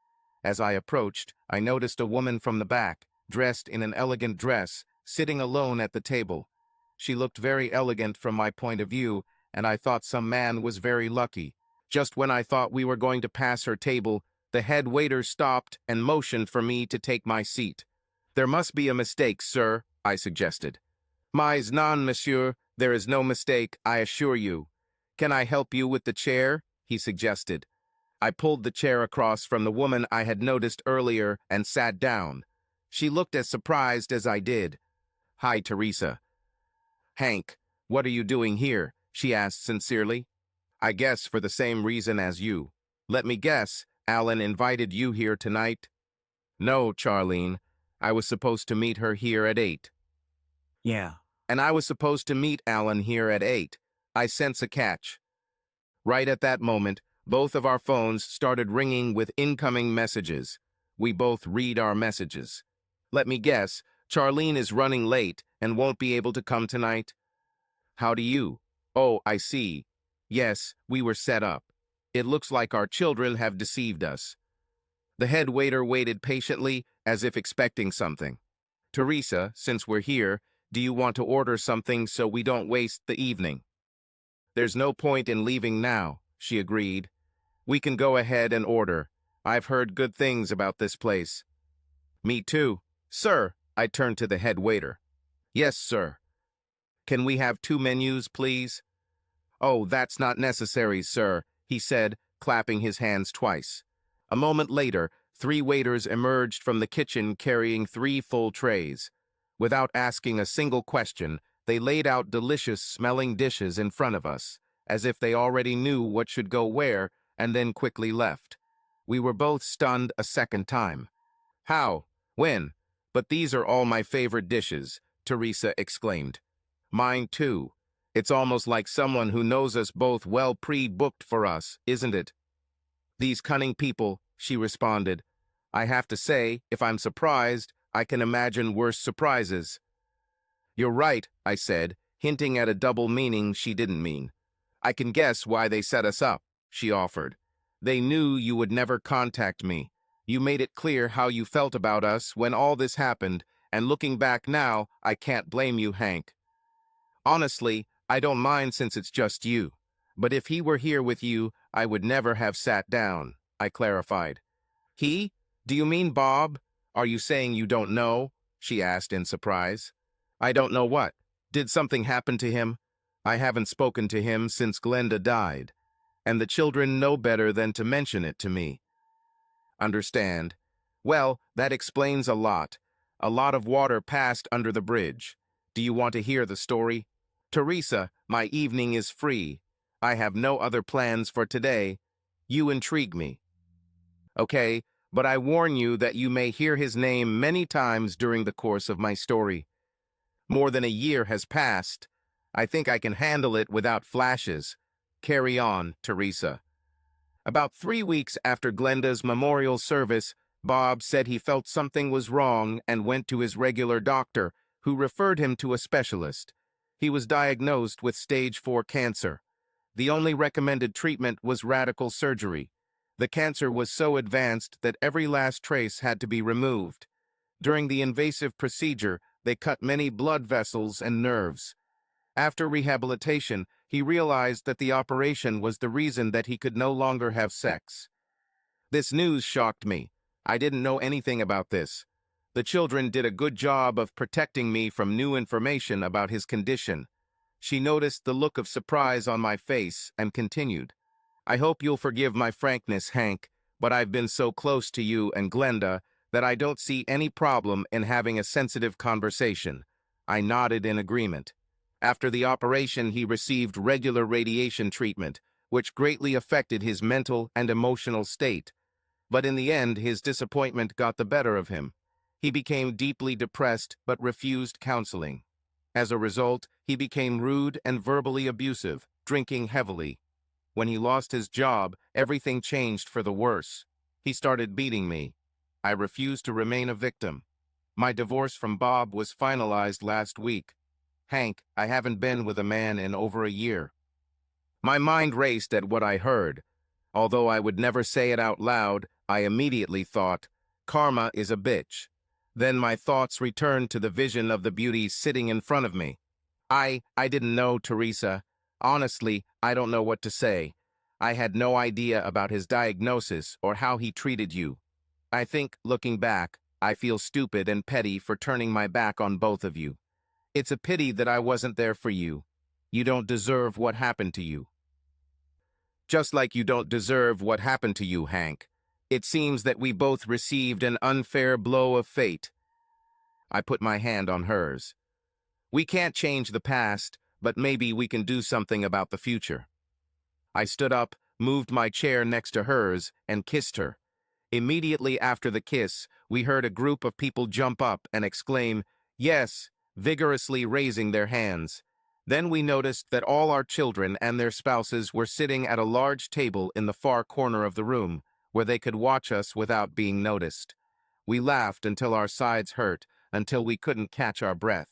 As I approached, I noticed a woman from the back, dressed in an elegant dress, sitting alone at the table. She looked very elegant from my point of view, and I thought some man was very lucky. Just when I thought we were going to pass her table, the head waiter stopped and motioned for me to take my seat. "There must be a mistake, sir," I suggested. "Mais non, monsieur, there is no mistake, I assure you. Can I help you with the chair?" he suggested. I pulled the chair across from the woman I had noticed earlier and sat down. She looked as surprised as I did. "Hi, Teresa." "Hank, what are you doing here?" she asked sincerely. "I guess for the same reason as you." "Let me guess, Alan invited you here tonight?" "No, Charlene. I was supposed to meet her here at 8. Yeah. And I was supposed to meet Alan here at 8. I sense a catch." Right at that moment, both of our phones started ringing with incoming messages. We both read our messages. "Let me guess, Charlene is running late and won't be able to come tonight?" "How do you? Oh, I see. Yes, we were set up. It looks like our children have deceived us." The head waiter waited patiently, as if expecting something. "Teresa, since we're here, do you want to order something so we don't waste the evening?" "There's no point in leaving now," she agreed. "We can go ahead and order. I've heard good things about this place." "Me too." "Sir," I turned to the head waiter. "Yes, sir." "Can we have 2 menus, please?" "Oh, that's not necessary, sir," he said, clapping his hands twice. A moment later, 3 waiters emerged from the kitchen carrying 3 full trays. Without asking a single question, they laid out delicious-smelling dishes in front of us, as if they already knew what should go where, and then quickly left. We were both stunned a second time. "How? When? But these are all my favorite dishes," Teresa exclaimed. "Mine too. It's almost like someone who knows us both well pre-booked for us, isn't it?" "These cunning people," she responded. "I have to say, if I'm surprised, I can imagine worse surprises." "You're right," I said, hinting at a double meaning she didn't mean. "I can guess why they set us up," she offered. "They knew you would never contact me. You made it clear how you felt about us when all this happened, and looking back now, I can't blame you, Hank. Honestly, I don't mind since it's just you. But if he were here with you, I would never have sat down," I clarified. "He? Do you mean Bob? Are you saying you don't know?" she asked in surprise. "I don't know what. Did something happen to him? I haven't spoken to him since Glenda died, and the children know better than to mention it to me." "Understand. Well, that explains a lot. A lot of water passed under the bridge. Do you want to hear the story? Teresa, my evening is free. I have no other plans for today. You intrigue me." "Okay, but I warn you that you may hear his name many times during the course of my story. More than a year has passed. I think I can handle it without flashes. Carry on, Teresa." About 3 weeks after Glenda's memorial service, Bob said he felt something was wrong and went to his regular doctor, who referred him to a specialist. He was diagnosed with stage 4 cancer. The only recommended treatment was radical surgery. The cancer was so advanced that every last trace had to be removed. During the invasive procedure, they cut many blood vessels and nerves. After rehabilitation, he realized that the operation was the reason that he could no longer have sex. This news shocked me. I didn't know anything about this. The children did a good job of protecting me from new information about his condition. She noticed the look of surprise on my face and continued. "I hope you'll forgive my frankness, Hank, but I've been so close to you and Glenda that I don't see any problem in having a sensitive conversation." I nodded in agreement. After the operation, he received regular radiation treatment, which greatly affected his mental and emotional state. But in the end, his disappointment got the better of him. He became deeply depressed but refused counseling. As a result, he became rude and verbally abusive, drinking heavily. When he lost his job, everything changed for the worse. He started beating me. I refused to remain a victim. My divorce from Bob was finalized last week. Hank, I haven't been with a man in over a year." My mind raced at what I heard. Although I would never say it out loud, I immediately thought, karma is a bitch. Then my thoughts returned to the vision of the beauty sitting in front of me. I didn't know, Teresa. Honestly, I don't know what to say. I had no idea about his diagnosis or how he treated you. I think, looking back, I feel stupid and petty for turning my back on both of you. It's a pity that I wasn't there for you. You don't deserve what happened to you." Just like you don't deserve what happened to you, Hank. It seems that we both received an unfair blow of fate. I put my hand on hers. We can't change the past, but maybe we can do something about the future. I stood up, moved my chair next to hers, and kissed her. Immediately after the kiss, we heard a group of people jump up and exclaim, "Yes," vigorously raising their hands. Then we noticed that all our children and their spouses were sitting at a large table in the far corner of the room, where they could watch us without being noticed. We laughed until our sides hurt, until we couldn't catch our breath.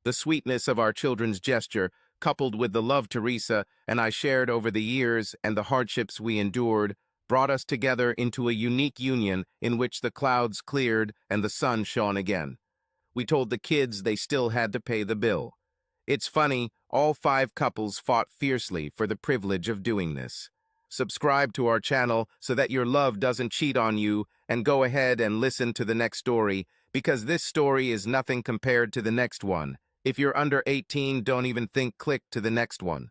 The sweetness of our children's gesture, coupled with the love Teresa and I shared over the years and the hardships we endured, brought us together into a unique union in which the clouds cleared and the sun shone again. We told the kids they still had to pay the bill. It's funny, all 5 couples fought fiercely for the privilege of doing this. Subscribe to our channel so that your love doesn't cheat on you, and go ahead and listen to the next story, because this story is nothing compared to the next one. If you're under 18, don't even think click to the next one.